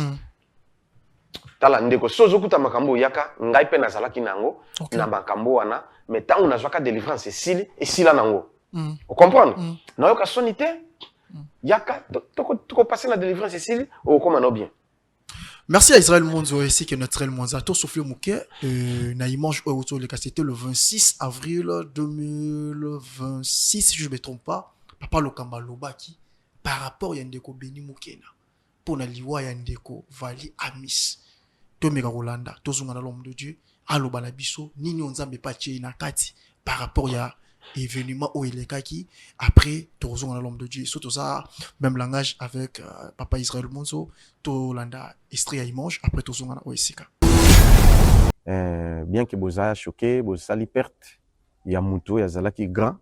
Tala ndeko sozo kuta makambo yaka ngai pe nazalaki nango na makambo wana mais tango nazwaka délivrance esila nango. Vous comprenez? Nayoka sonité yaka toko passer la délivrance esili o koma no bien. Merci à Israël Monzo ici que notre Israël Monzo to souffle mouké na dimanche autour de c'était le 26 avril 2026 si je me trompe pas papa Lokamba Lobaki par rapport ya ndeko Beni Mukena pour na liwa ya ndeko Vali Amis to meka Rolanda to zunga na l'homme de Dieu aloba na biso nini onzambe pa tie na kati par rapport ya événement où il est kaki après to zunga na l'homme de Dieu surtout ça même langage avec papa Israël Monzo to landa Estria Imange après to zunga na Oesika bien que boza choqué bosali perte ya muto ya zalaki grand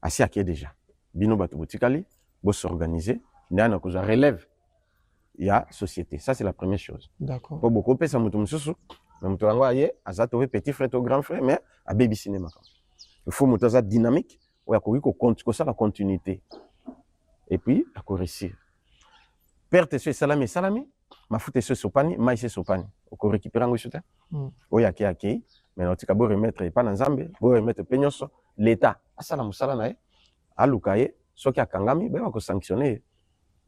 asi aké déjà bino bato botikali bo s'organiser ndana ko relève ya société. Ça c'est la première chose. D'accord. Pour beaucoup pesa muto mususu na muto wango aye azato petit frère to grand frère mais a baby cinéma. Il faut muto za dynamique ou ya ko ça la continuité. Et puis à ko réussir. Perte ce salami mafuta ce sopani maïs sopani ko récupérer ngo chuta. Oya ki mais notika bo remettre pas na Nzambe bo remettre penyoso l'état asala musala na ye alukaye soki akangami ba ko sanctionner.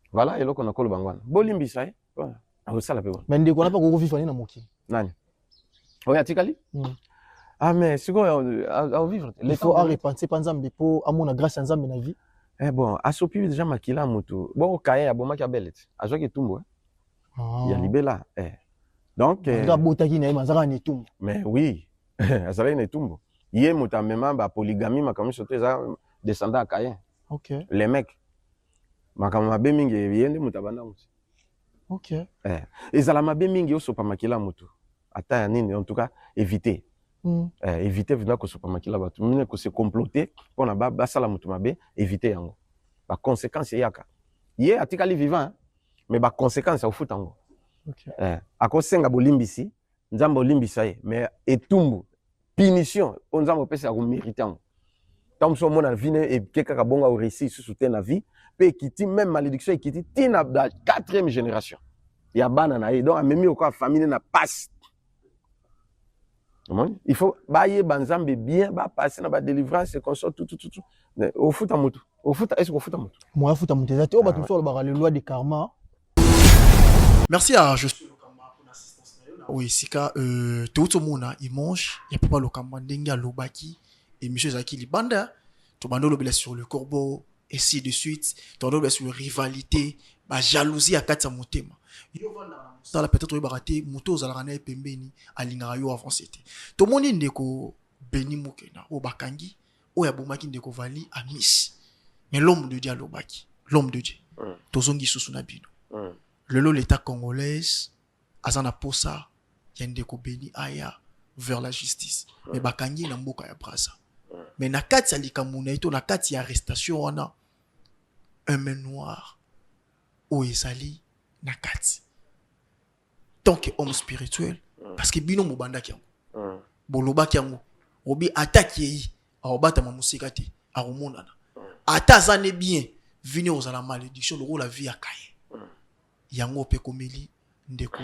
Voilà, et là qu'on a collé bangwan. Bolimbisa, voilà. Ah, ça la paix. Mais ndeko na pas ko vivre na moki. Nani? Oya tikali? Ah mais c'est quoi à vivre? Il faut repenser pas Nzambe pour amona grâce à Nzambe na vie. Eh bon, asopi déjà makila mutu. Bon kaya aboma ka belet. Azo ki tumbo. Ya libela. Donc nga botaki na mazaka ni tumbo. Mais oui. Azala ni tumbo. Yé muta mema ba polygamie makamu sote za descendant Caïn. OK. Les mecs makambo mabe mingi yende mutabanda mutu. OK. Ezala mabe mingi osopa makila mutu. Ata ya nini en tout cas éviter. Éviter venir ko sopa makila batu. Mine ko se comploter pona ba sala mutu mabe éviter yango. Ba conséquence yaka. Yé atikali vivant mais ba conséquence au foot yango. OK. Akosenga bolimbisi, nzambo limbisa ye mais etumbu punition onzambo pesa ko mériter yango. Tant que mon vie et quelqu'un qui a réussi sous la vie, peut quitter même malédiction et quitter la 4e génération. Il y a banana donc même au cas famille n'a pas. Il faut bailler banzambe bien, ba passer na ba délivrance et consort tout. Au foot à moto. Au foot est-ce qu'au foot à moto? Moi foot à moto. Tu vas tout faire le loi de karma. Merci à je suis Lokamba pour l'assistance. Oui, sika tout le monde il mange, il y a pas Lokamba ndenga lobaki. Et monsieur Zaki Libanda, tu m'as dit sur le corbeau, et ainsi de suite, tu m'as dit sur la rivalité, la jalousie à quatre motema. Ça la peut-être baraté, moto zalana pembeni, alingara yo avant c'était. Tout le monde ndeko Beni Mukena, o bakangi, o ya bomaki ndeko Vali à Miss. Mais l'homme de Dieu lobaki, l'homme de Dieu. Tozongi susuna bino. Le lo l'état congolaise, azana posa, yandeko Beni aya vers la justice. Mais bakangi na mboka ya brasa. Mais na kati ya likambo na ito na kati ya arrestation wana un main noir o ezali na kati tant que homme spirituel parce que bino mobandaki yango bolobaki yango obi attaque yi aobata mamusika te aomonana ata zane bien vini ozala malédiction loko la vie ya kaye yango pe komeli ndeko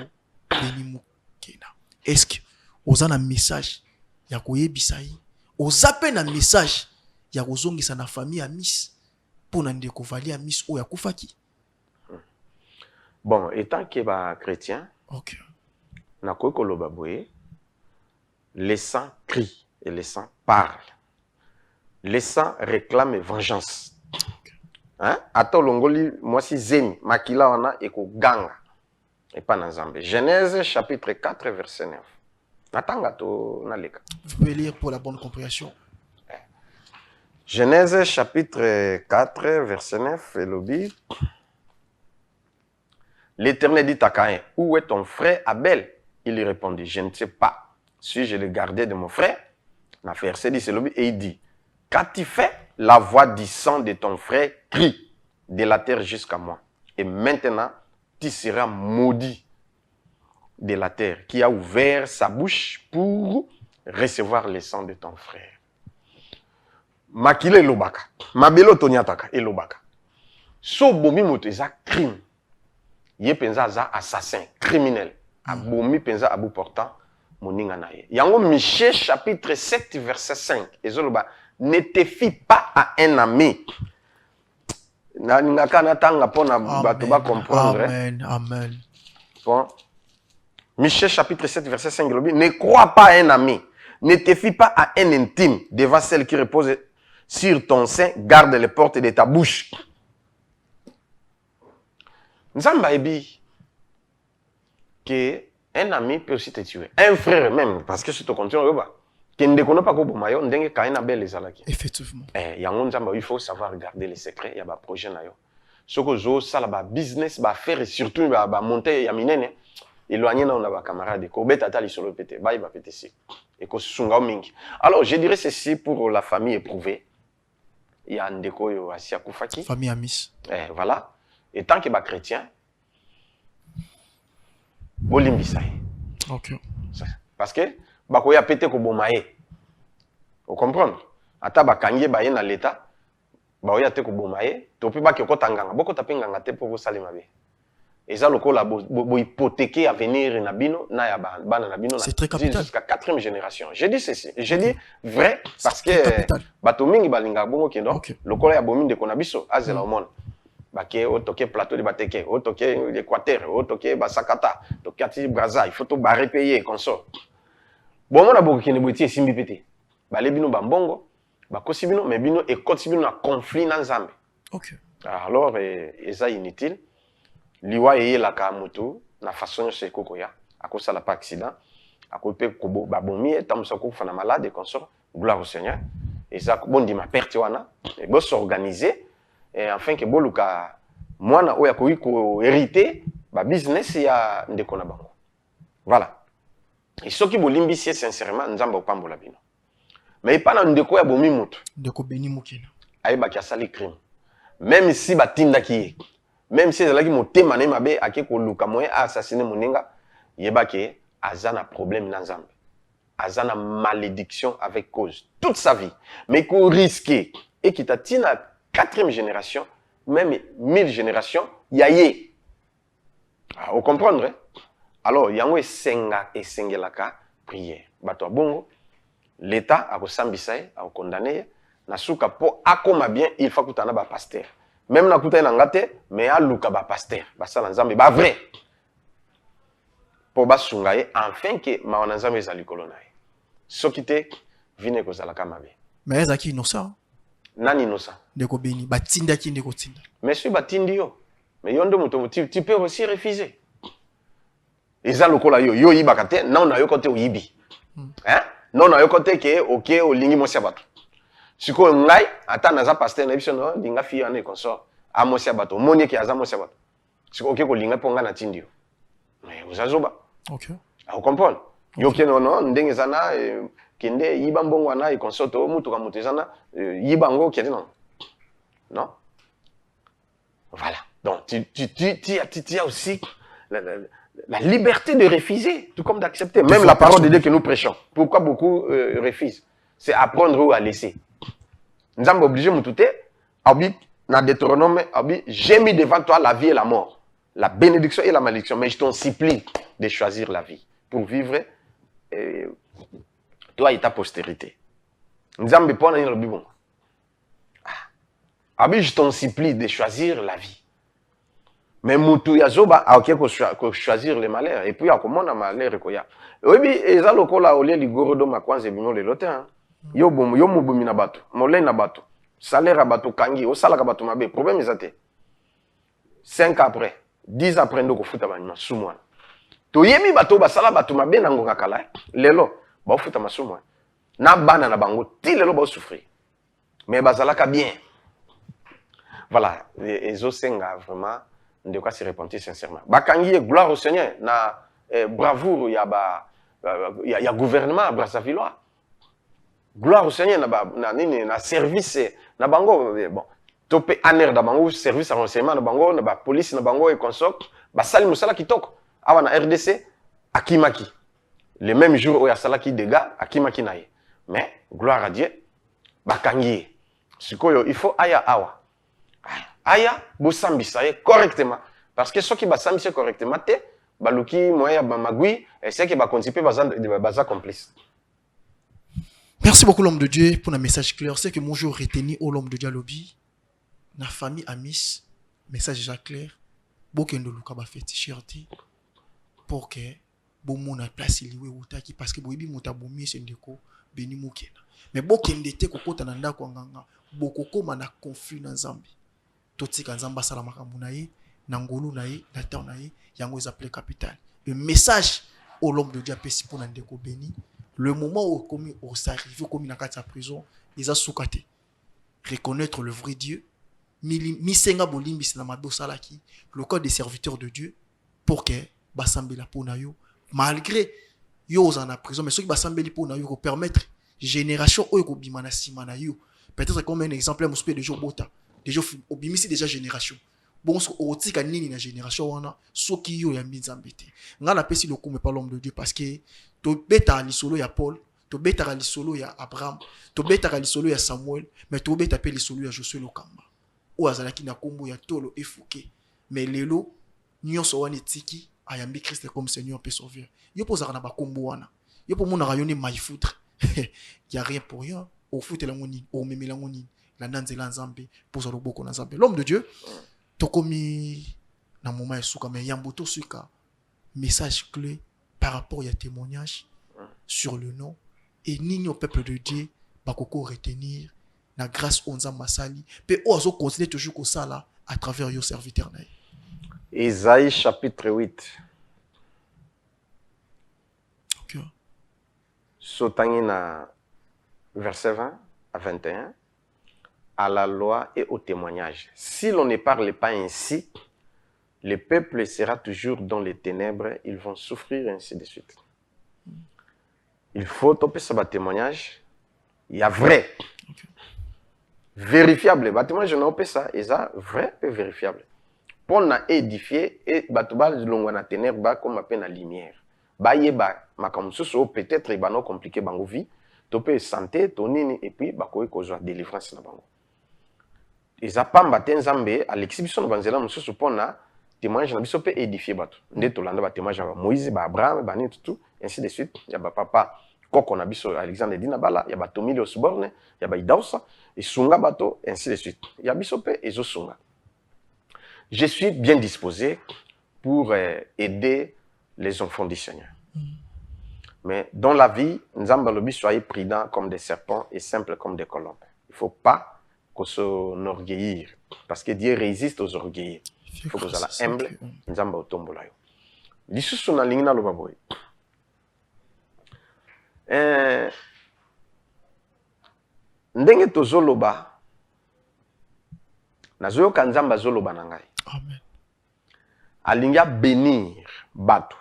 Beni Mukena. Est-ce que ozana message ya koyebisa yi ozape na message ya kozongisa na famille ya Miss pour na ndeko Vali ya Miss o ya kufaki? Bon, étant que ba chrétien, OK. Na koiko loba boye, les saints crient et les saints parlent. Les saints réclament vengeance. Hein? Ato longoli moi si zemi makila wana eko ganga et pas na Nzambe. Genèse chapitre 4 verset 9. Vous pouvez lire pour la bonne compréhension. Genèse chapitre 4, verset 9, et l'obit. L'Éternel dit à Caïn, où est ton frère Abel? Il lui répondit, je ne sais pas. Suis-je le gardien de mon frère? La verset 10, c'est l'obit, et il dit, qu'as-tu fait? La voix du sang de ton frère crie de la terre jusqu'à moi. Et maintenant, tu seras maudit de la terre, qui a ouvert sa bouche pour recevoir le sang de ton frère. Makile lobaka, mabelo tonyataka elobaka. So bomi moto eza crime. Ye penza za assassin, criminel. Abomi penza à bout portant, moninga naye. Yango Michée chapitre 7 verset 5. Ezoloba, ne te fie pas à un ami. Na kana tanga pona bato ba comprendre. Amen, amen. Bon. Michée chapitre 7 verset 5 ne crois pas à un ami. Ne te fie pas à un intime devant celle qui repose sur ton sein, garde les portes de ta bouche. Nzamba ebi que un ami peut aussi te tuer. Un frère même, parce que si tu continues, qui ne connaît pas comment mayo, ndenge kaina belle ezalaki. Effectivement. Yango nzamba, il faut savoir garder les secrets, il y a ba projet na yo. Soko zo sala ba business, ba faire et surtout ba monter ya minene, éloigner na ba camarade ko beta tali solo pété, ba va pété si. Et ko sunga mingi. Alors, je dirais ceci pour la famille éprouvée. Il y a ndeko yo asia kufaki. Famille amis. Voilà. Et tant que ba chrétien, Bolimbisai. Ok. Parce que bakoya pété ko bomaye. Vous comprenez? Ata bakangie ba na l'état, baoya te ko bomaye, to pe ba ke ko tanganga, boko tapenganga te pour salima be. Et ça lokola bo hypothéquer avenir na bino na ya bana na bino. C'est très capital. Jusqu'à 4e génération. Je dis ceci, je dis vrai parce que bato mingi balinga bongo kendo. Lokola ya bomi de konabiso azela au monde. Bake otoke plateau de bateke, otoke l'Équateur, otoke basakata, tokati braza, il faut tout barrer payer consort. Bon mon aboko kene boiti simbi pété. Balé bino bambongo, bakosi bino mais bino et koti bino na conflit na nzambe. OK. Alors eza inutile. Liwa yeye la ka moto na façon se kokoya, akosa la pas accident, akope kobo babomi tamusa ko fana malade consort, gloire au Seigneur. Et ça bondi ma perte wana, et bo s'organiser. Et enfin que boluka mwana oya ko hériter ba business ya ndeko na bango. Voilà. Et ce qui bolimbisie sincèrement nzamba opambola bino. Mais pas na ndeko ya bomi mutu. Ndeko beni mukina. Ayeba ki asali crime. Même si batinda ki même si ezalaki motema na mabe ake ko luka moyen assassiner moninga, yeba ke azana problème na nzambe. Azana malédiction avec cause toute sa vie. Mais qu'on risquer et qui tatina 4e génération, même 1000 générations, yaye. Vous comprenez? Alors, yango esenga esengelaka prière. Bato bongo, l'État a sambisai, a condamné, na suka po akoma bien, il faut que tu ba pasteur. Même na kuta na ngate, mais a luka ba pasteur, ba sala nzambe ba vrai. Po ba sungaye enfin que ma nzambe ezali kolonaye. Sokite vine ko zalaka mabe. Mais ezaki innocent. Nani innocent? Ndeko beni batinda ki ndeko tinda. Mais si batindi yo. Mais yondo moto tu peux aussi refuser. Eza lokola yo yo yibaka te na ona yo kote oyibi. Hein? Non na yo kote ke OK olingi mosia bato. Siko ngai ata naza pasteur na biso no linga fi ane consort a mosia bato moni ke aza mosia bato. Siko OK ko linga ponga na tindi yo. Mais vous azoba. OK. Vous comprenez? Yo ke no ndenge zana kende yiba mbongo wana e consort o mutu ka mutu zana yiba ngo ke non. Non? Voilà. Donc tu as aussi la liberté de refuser, tout comme d'accepter. Même la parole de Dieu que nous prêchons. Pourquoi beaucoup refusent? C'est apprendre ou à laisser. Nous sommes obligés de tout dans Deutéronome, j'ai mis devant toi la vie et la mort, la bénédiction et la malédiction, mais je t'en supplie de choisir la vie pour vivre toi et ta postérité. Nous sommes pas dans le Bible. Je t'en supplie de choisir la vie. Mais mutu ya zoba a ko choisir le malheur et puis a komona malheur ko ya. Obi eza lokola ole ligoro do makwanze bino le lotin. Yo mubumi na bato, molé na bato. Salaire à bato kangi, o sala ka bato mabe, problème ezate. 5 après, 10 après ndoko futa banima sumwana. To yemi bato ba sala bato mabe na ngonga kala. Lelo ba futa masumwana. Na bana na bango ti lelo ba souffrir. Mais bazalaka bien. Voilà, ezo senga vraiment de quoi se repentir sincèrement. Bakangi gloire au Seigneur na bravoure ya gouvernement Brazzavillois. Gloire au Seigneur na service na bango bon topé aner da bango service à renseignement na bango na ba police na bango et consort ba sali musala kitoko awa na RDC akimaki le même jour où ya salaki dégâts akimaki naye. Mais gloire à Dieu bakangi sikoyo il faut aya awa aya bosambisa ye correctement parce que soki basambisa correctement te baluki moya ba magui c'est que ba kontipe baza complice. Merci beaucoup l'homme de Dieu pour un message clair. C'est que mon jour retenu au l'homme de Dieu lobby na famille amis message déjà clair bokendo luka ba fait t-shirt pour que bon mon a place liwe utaki parce que boyebi motabomi c'est ndeko beni mukena mais bokende te kokota na ndako nganga bokokoma na conflit na Nzambe totika Nzamba sala makambo na ye na ngolu na ye na temps na ye yango appelé capital le message au l'homme de Dieu pesi pour ndeko beni le moment où commis au s'arrive comme na kati ya prison ils a soukate reconnaître le vrai Dieu misenga bolimbi na mabosala ki le code des serviteurs de Dieu pour que basambela pona yo malgré yo en a prison mais ceux qui basambeli pona yo ko permettre génération oyo ko bimana simana yo peut-être comme un exemple mon de jour bota déjà obimisi déjà génération bon o tika nini na génération wana soki yo ya mizambete ngala pesi le coup mais pas l'homme de Dieu parce que to beta lisolo ya Paul to beta lisolo ya Abraham to beta lisolo ya Samuel mais to beta pe lisolo ya Josué Lokamba ou azalaki na kombo ya tolo efuke mais lelo nyonso wani tiki ayambi Christ comme Seigneur et Sauveur yo pozaka na ba kombo wana yo po mona rayonner mai foutre y a rien pour rien au foot la ngoni au memela ngoni la nanzela Nzambe poza loboko na Nzambe l'homme de Dieu tokomi na moment esuka mais yamboto suka message clé par rapport à témoignage sur le nom et nini au peuple de Dieu bakoko retenir la grâce onza masali pe ozo continuer toujours comme ça là à travers yo serviteur na. Isaïe chapitre 8. OK. Sotangi na verset 20 à 21 à la loi et au témoignage. Si l'on ne parle pas ainsi, le peuple sera toujours dans les ténèbres, ils vont souffrir ainsi de suite. Il faut topper ce témoignage. Il y a vrai. Okay. Vérifiable. Bâtiment, je n'ai pas ça. Et ça, vrai et vérifiable. Pour na édifier, et bâtiment, l'on ténèbres comme appelle la lumière. Baye ba, ma comme ça, peut-être, il va non compliqué bango vie. Topé santé, tonini, et puis, bakoé kozwa délivrance na bango. Et ça, pas m'batten Nzambe, à l'exhibition de Banzela, monsieur, supposons témoignage na biso pe édifier bato nde tolanda ba témoignage ba Moïse ba Abraham ba ni tout ainsi de suite ya ba papa koko na biso Alexandre Dina Bala ya ba Tomili Osborne ya ba Idausa et sunga bato ainsi de suite ya biso pe ezo sunga. Je suis bien disposé pour aider les enfants du Seigneur. Mais dans la vie, Nzamba lobi soyez prudents comme des serpents et simples comme des colombes. Il faut pas qu'on s'enorgueillir parce que Dieu résiste aux orgueilleux. Il faut que vous soyez humble. Nzamba otombola yo. Lisusu na lingi na loba boy. Ndenge tozoloba nazoyoka Nzamba zoloba na ngai. Amen. Alinga bénir bato.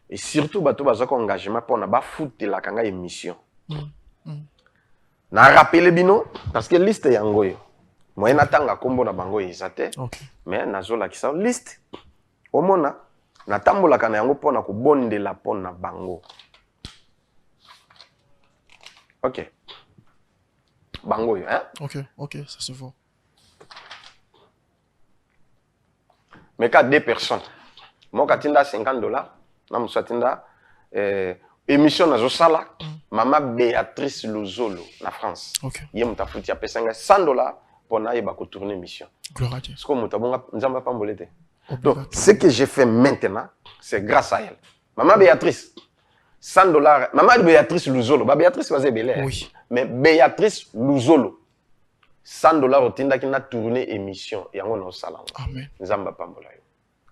Et surtout bato bazako engagement pour na ba futela kanga émission. Na rappeler bino parce que liste yango yo. Moi natanga kombo na bango ezate. Okay. Mais nazola kisa liste. Omona natambola kana yango pona ko bondela pona bango. OK. Bango yo, hein? OK, ça se voit. Mais quand deux personnes. Moi katinda $50, na musatinda émission nazo sala mama Béatrice Luzolo na France. OK. Ye mutafuti ya pesanga $100 pour na yeba ko tourner mission. Gloire à Dieu. Ce que mutabonga nzamba pambolete. Donc ce que j'ai fait maintenant, c'est grâce à elle. Maman Béatrice $100. Maman Béatrice Luzolo, ba Béatrice va zébélé. Oui. Mais Béatrice Luzolo $100 otinda ki na tourner émission yango na sala. Amen. Nzamba pambola yo.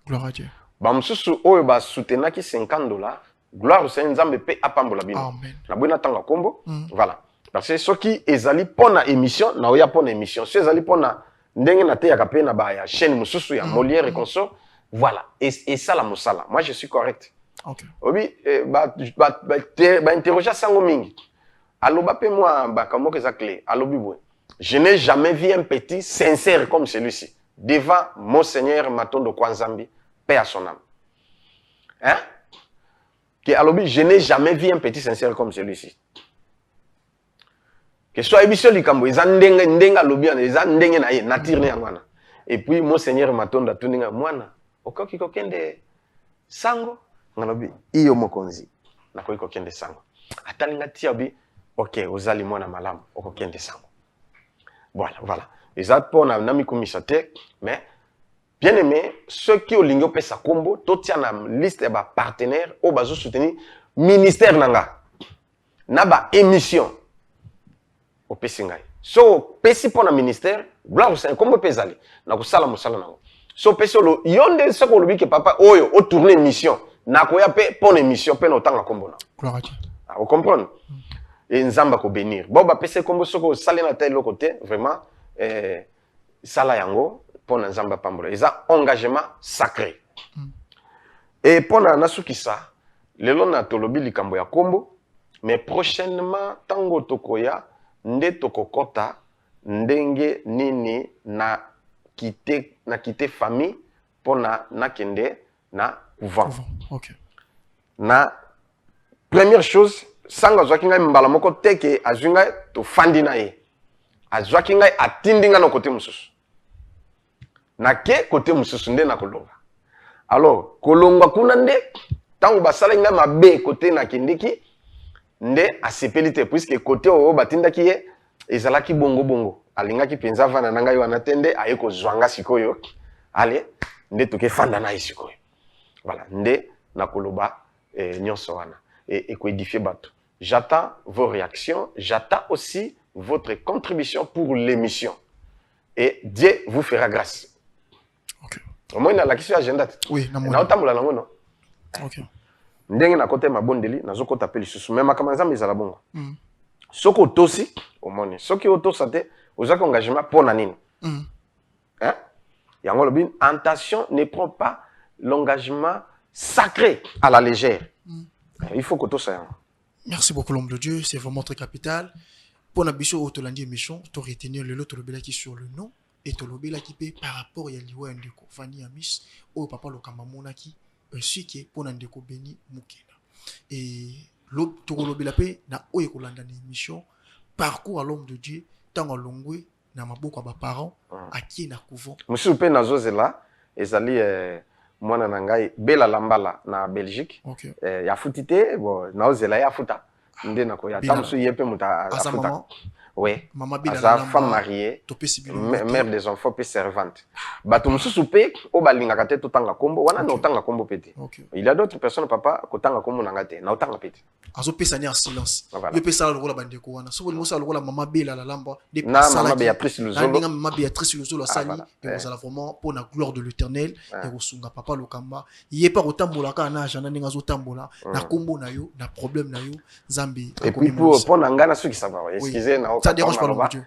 Gloire à Dieu. Ba mususu oyo ba soutenir ki $50. Gloire au Seigneur Nzambe pe apambola bino. Amen. Na bwina tanga kombo. Voilà. Parce que ce qui ezali pona émission na oya pona émission. Ce ezali pona ndenge na te ya kapé na ba ya chaîne mususu ya Molière et consort. Voilà. Et ça la musala. Moi je suis correct. OK. Obi ba interroger sango mingi. Aloba pe moi ba kamo que ça clé. Alobi boy. Je n'ai jamais vu un petit sincère comme celui-ci devant mon Seigneur Matondo Kwanzambi, paix à son âme. Hein? Que alobi, je n'ai jamais vu un petit sincère comme celui-ci. Que soit ebiso likambo, eza ndenga lobi ana, eza ndenge na ye, nature ne yangwana. Et puis Monseigneur Matonda tuninga mwana okoki kokende sango ngalobi iyo mokonzi nakoki kokende sango atalinga tiabi OK ozali mwana malamu okokende sango voilà eza pona na mikumisa te mais bien aimé ceux qui olingi opesa kombo totia na liste ya ba partenaires o bazo soutenir ministère nanga na ba émission opesi ngai so pesi pona ministère gloire au kombo pesali na kusala musala nango so pesi lo yonde soko olobi ke papa oyo o tourner mission na koya pe pona émission pe na tanga kombo na gloire à Dieu. Vous comprenez? Et nzamba ko bénir bon ba pesi kombo soko sali na tel côté vraiment sala yango pona nzamba pambola eza engagement sacré et pona nasukisa lelo na tolobi likambo ya kombo mais prochainement tango tokoya nde tokokota ndenge nini na kite famille pona nakende na couvent. OK. Na première chose sanga zwaki ngai mbala moko teke azwinga to fandi na ye azwaki ngai atindinga na kote mususu na ke kote mususu nde na kolonga alors kolongwa kuna nde tango basala ngai mabe kote na kindiki nde asepeli te puisque kote oyo batindaki ye ezalaki bongo alingaki penza vana na ngai wana tende aye kozwanga sikoyo ale nde toke fanda na ye sikoyo voilà nde na koloba nyonso wana et édifier bato. J'attends vos réactions, j'attends aussi votre contribution pour l'émission et Dieu vous fera grâce. OK. Au moins la question agenda. Oui, na na otambola nango non. OK. Ndenge na kote mabondeli nazo kota peli susu même akamanza mezala bongo. Soko tosi au moins soki otosa te ozaka engagement pona nini. Hein? Yango lobi intention ne prend pas l'engagement sacré à la légère. Il faut que tout ça. Merci beaucoup l'homme de Dieu, c'est vraiment très capital. Pour la bicho autolandi émission, tu retenir le lot qui sur le nom et tu l'obéla qui paye par rapport à l'Iwa Ndeko Fanny Amis ou papa le Kamamonaki ainsi que pour Ndeko Beni Mukena. Et l'autre tu l'obéla paye na oyekolanda émission parcours à l'homme de Dieu tant à longwe na maboko ba parents à qui na couvent. Monsieur pe na zozela ezali mwana na ngai bela lambala na Belgique. Okay. Ya futite bon na ozela ya futa nde na ko ya tamsu yepe muta afuta. Oui. Maman bela lambala femme mariée, mère des enfants pe servante. Bato mususu pe o balinga te totanga kombo wana na otanga kombo pete. Il y a d'autres personnes papa kotanga kombo na ngate na otanga pete. Azo pesa ni en silence. Yo pesa le rôle bandeko wana. So mo sa le rôle maman bela la lamba de maman Béatrice Luzolo. Maman Béatrice Luzolo sali et vous allez vraiment pour la gloire de l'Éternel et osunga papa lokamba. Yé pas otambola ka na jana ninga zo tambola na kombo na yo na problème na yo Zambi. Et puis pour nangana ceux qui savent excusez na ça dérange pas le Dieu.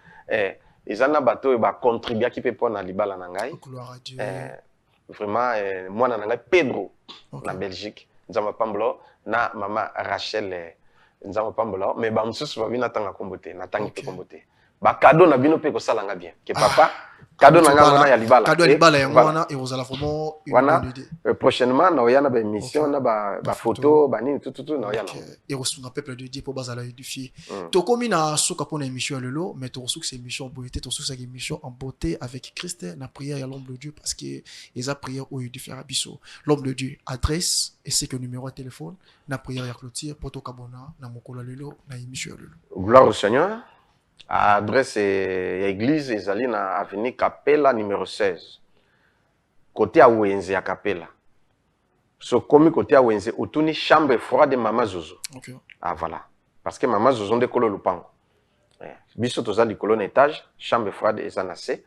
Ils en a bateau et ba contribuer qui peut prendre libala na ngai. Gloire à Dieu. Vraiment moi na ngai Pedro na Belgique. Nzamba pamblo na mama Rachel nzamba pamblo mais ba mususu ba bina tanga kombote na tangi pe kombote. Ba cadeau na bino pe ko sala nga bien. Que papa cadeau na nga ya libala. Cadeau ya libala ya wana et vous allez vraiment wana prochainement na oyana ba émission na ba photo ba nini tout na oyana. Et reçu un peuple de Dieu pour bazala édifier. To komi na suka pona émission lelo mais to reçu que c'est émission beauté to reçu cette émission en beauté avec Christ na prière ya l'homme de Dieu parce que les a prière au édifier abisso. L'homme de Dieu adresse et c'est que numéro de téléphone na prière ya clôture pour to kabona na mokolo lelo na émission lelo. Gloire au Seigneur. Adresse église ezali na avenue Capella numéro 16. Côté à Wenze à Capella. So comme côté à Wenze autouni chambre froide de Mama Zozo. OK. Ah voilà. Parce que Mama Zozo de kolo lupango. Biso toza likolo na étage, chambre froide ezana se.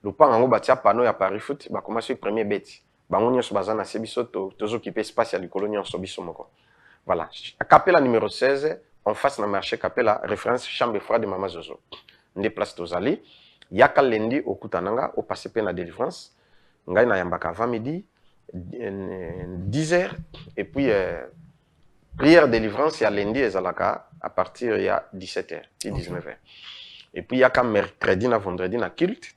Lupango ngo batia panneau ya Paris Foot, ba commencer premier beti. Bango nyonso bazana se biso tozo occuper espace ya likolo nyonso biso moko. Voilà. À Capella numéro 16. En face na marché Capella, référence chambre froide de Mama Zozo. Nde place tozali. Yaka lundi au Kutananga, au passé pe na délivrance. Ngai na yambaka avant midi, 10h. Et puis, prière délivrance, il y a lundi et zalaka à partir il y a 17h, 19h. Et puis, yaka mercredi na vendredi na culte.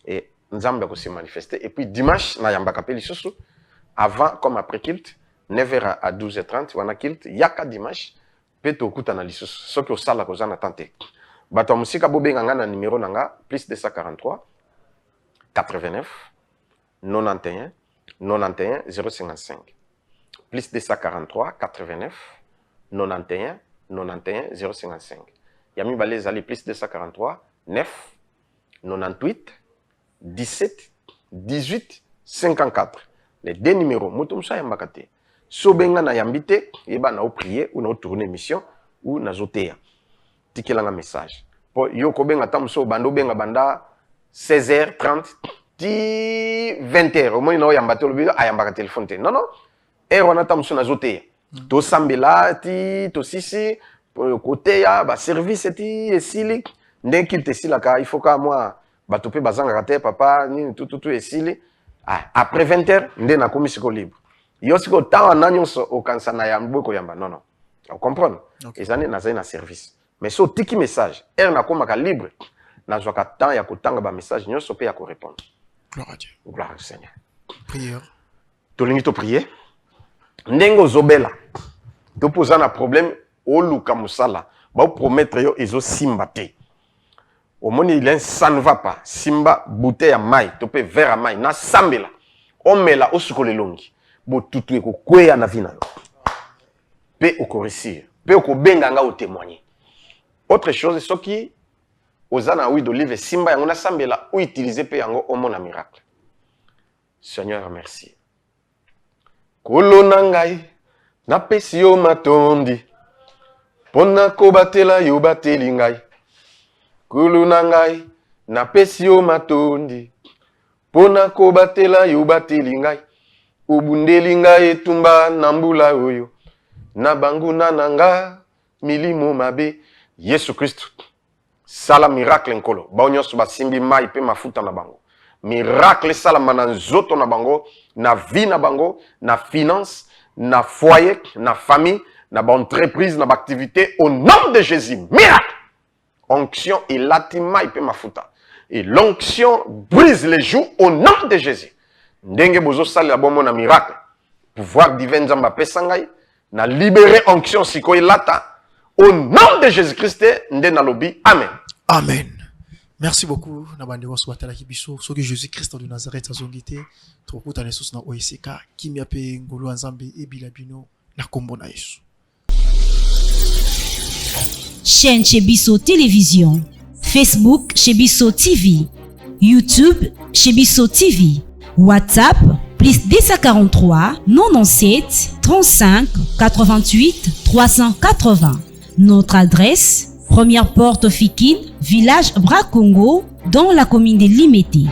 Et Nzambe aussi manifesté. Et puis, dimanche, na yambaka pe lisusu. Avant comme après culte, 9h à 12h30, wana culte. Yaka dimanche. Peto kuta na lisusu soki osala kozana tante bato musika bobenga nga na numéro nanga plus 243 89 91 91 055. Plus 243 89 91 91 055. Yami Balé Zali plus 243 9 98 17 18 54. Les deux numéros. Motomsa Yambakate. Sobenga na yambite, yeba na prier ou na tourner mission ou na zotea. Tikelanga message. Po yo ko benga tamso bando benga banda 16h30 ti 20h. Au moins no yambate lo bido ayambaka téléphone te. Non non. Et on a tamso na zotea. To sambela ti to sisi côté ya ba service ti esili ndeki te silaka il faut ka moi batope bazanga kate papa ni tout esili. Après 20h ndé na komisiko libre. Yo siko tawa nanyoso okansa na yamboko yamba non non. Vous comprenez? Okay. Les années na service. Mais so tiki message, na komaka libre. Na zoka temps ya kotanga ba message nyoso pe ya ko répondre. Gloire à Dieu. Gloire au Seigneur. Prière. Tolingi to prier. Ndengo zobela. To posa na problème o luka musala. Ba promettre yo ezo simba te. Au monde il ça ne va pas. Simba bouteille à maille, to pe verre à maille na sambela. On met la osukole longi. Bo tutu eko kweya na vina yo. Pe oko réussir. Pe oko benga nga o témoigner. Autre chose, ce qui ozana huile d'olive simba yango na sambela ou utiliser pe yango omo na miracle. Seigneur merci. Kolo na ngai na pesi yo matondi. Pona ko batela yo bateli ngai. Kolo na ngai na pesi yo matondi. Pona ko batela yo bateli ngai. Ubundeli ngai etumba na mbula oyo. Na banguna nanga milimo mabe. Yesu Christ. Sala miracle nkolo. Ba onyoso ba simbi mai pe mafuta na bango. Miracle sala mananzoto na bango, na vie na bango, na finance, na foyer, na famille, na ba entreprise, na ba activité au nom de Jésus. Miracle. Onction et latima pe mafuta. Et l'onction brise les joues au nom de Jésus. Ndenge bozo sala bomo na miracle. Pouvoir divin nzamba pesangai na libérer onction siko lata. Au nom de Jésus-Christ, ndena lobi. Amen. Amen. Merci beaucoup. Nabande wa swatala kibiso. Soki Jésus-Christ de Nazareth azongite. Trokuta nesus na OSK. Kimi ape ngolo nzambe ebila bino na kombo na Yesu. Chaîne Chebiso Télévision. Facebook Chebiso TV. YouTube Chebiso TV. WhatsApp plus 243 97 35 88 380. Notre adresse, première porte Fikine, village Bracongo, dans la commune de Limete.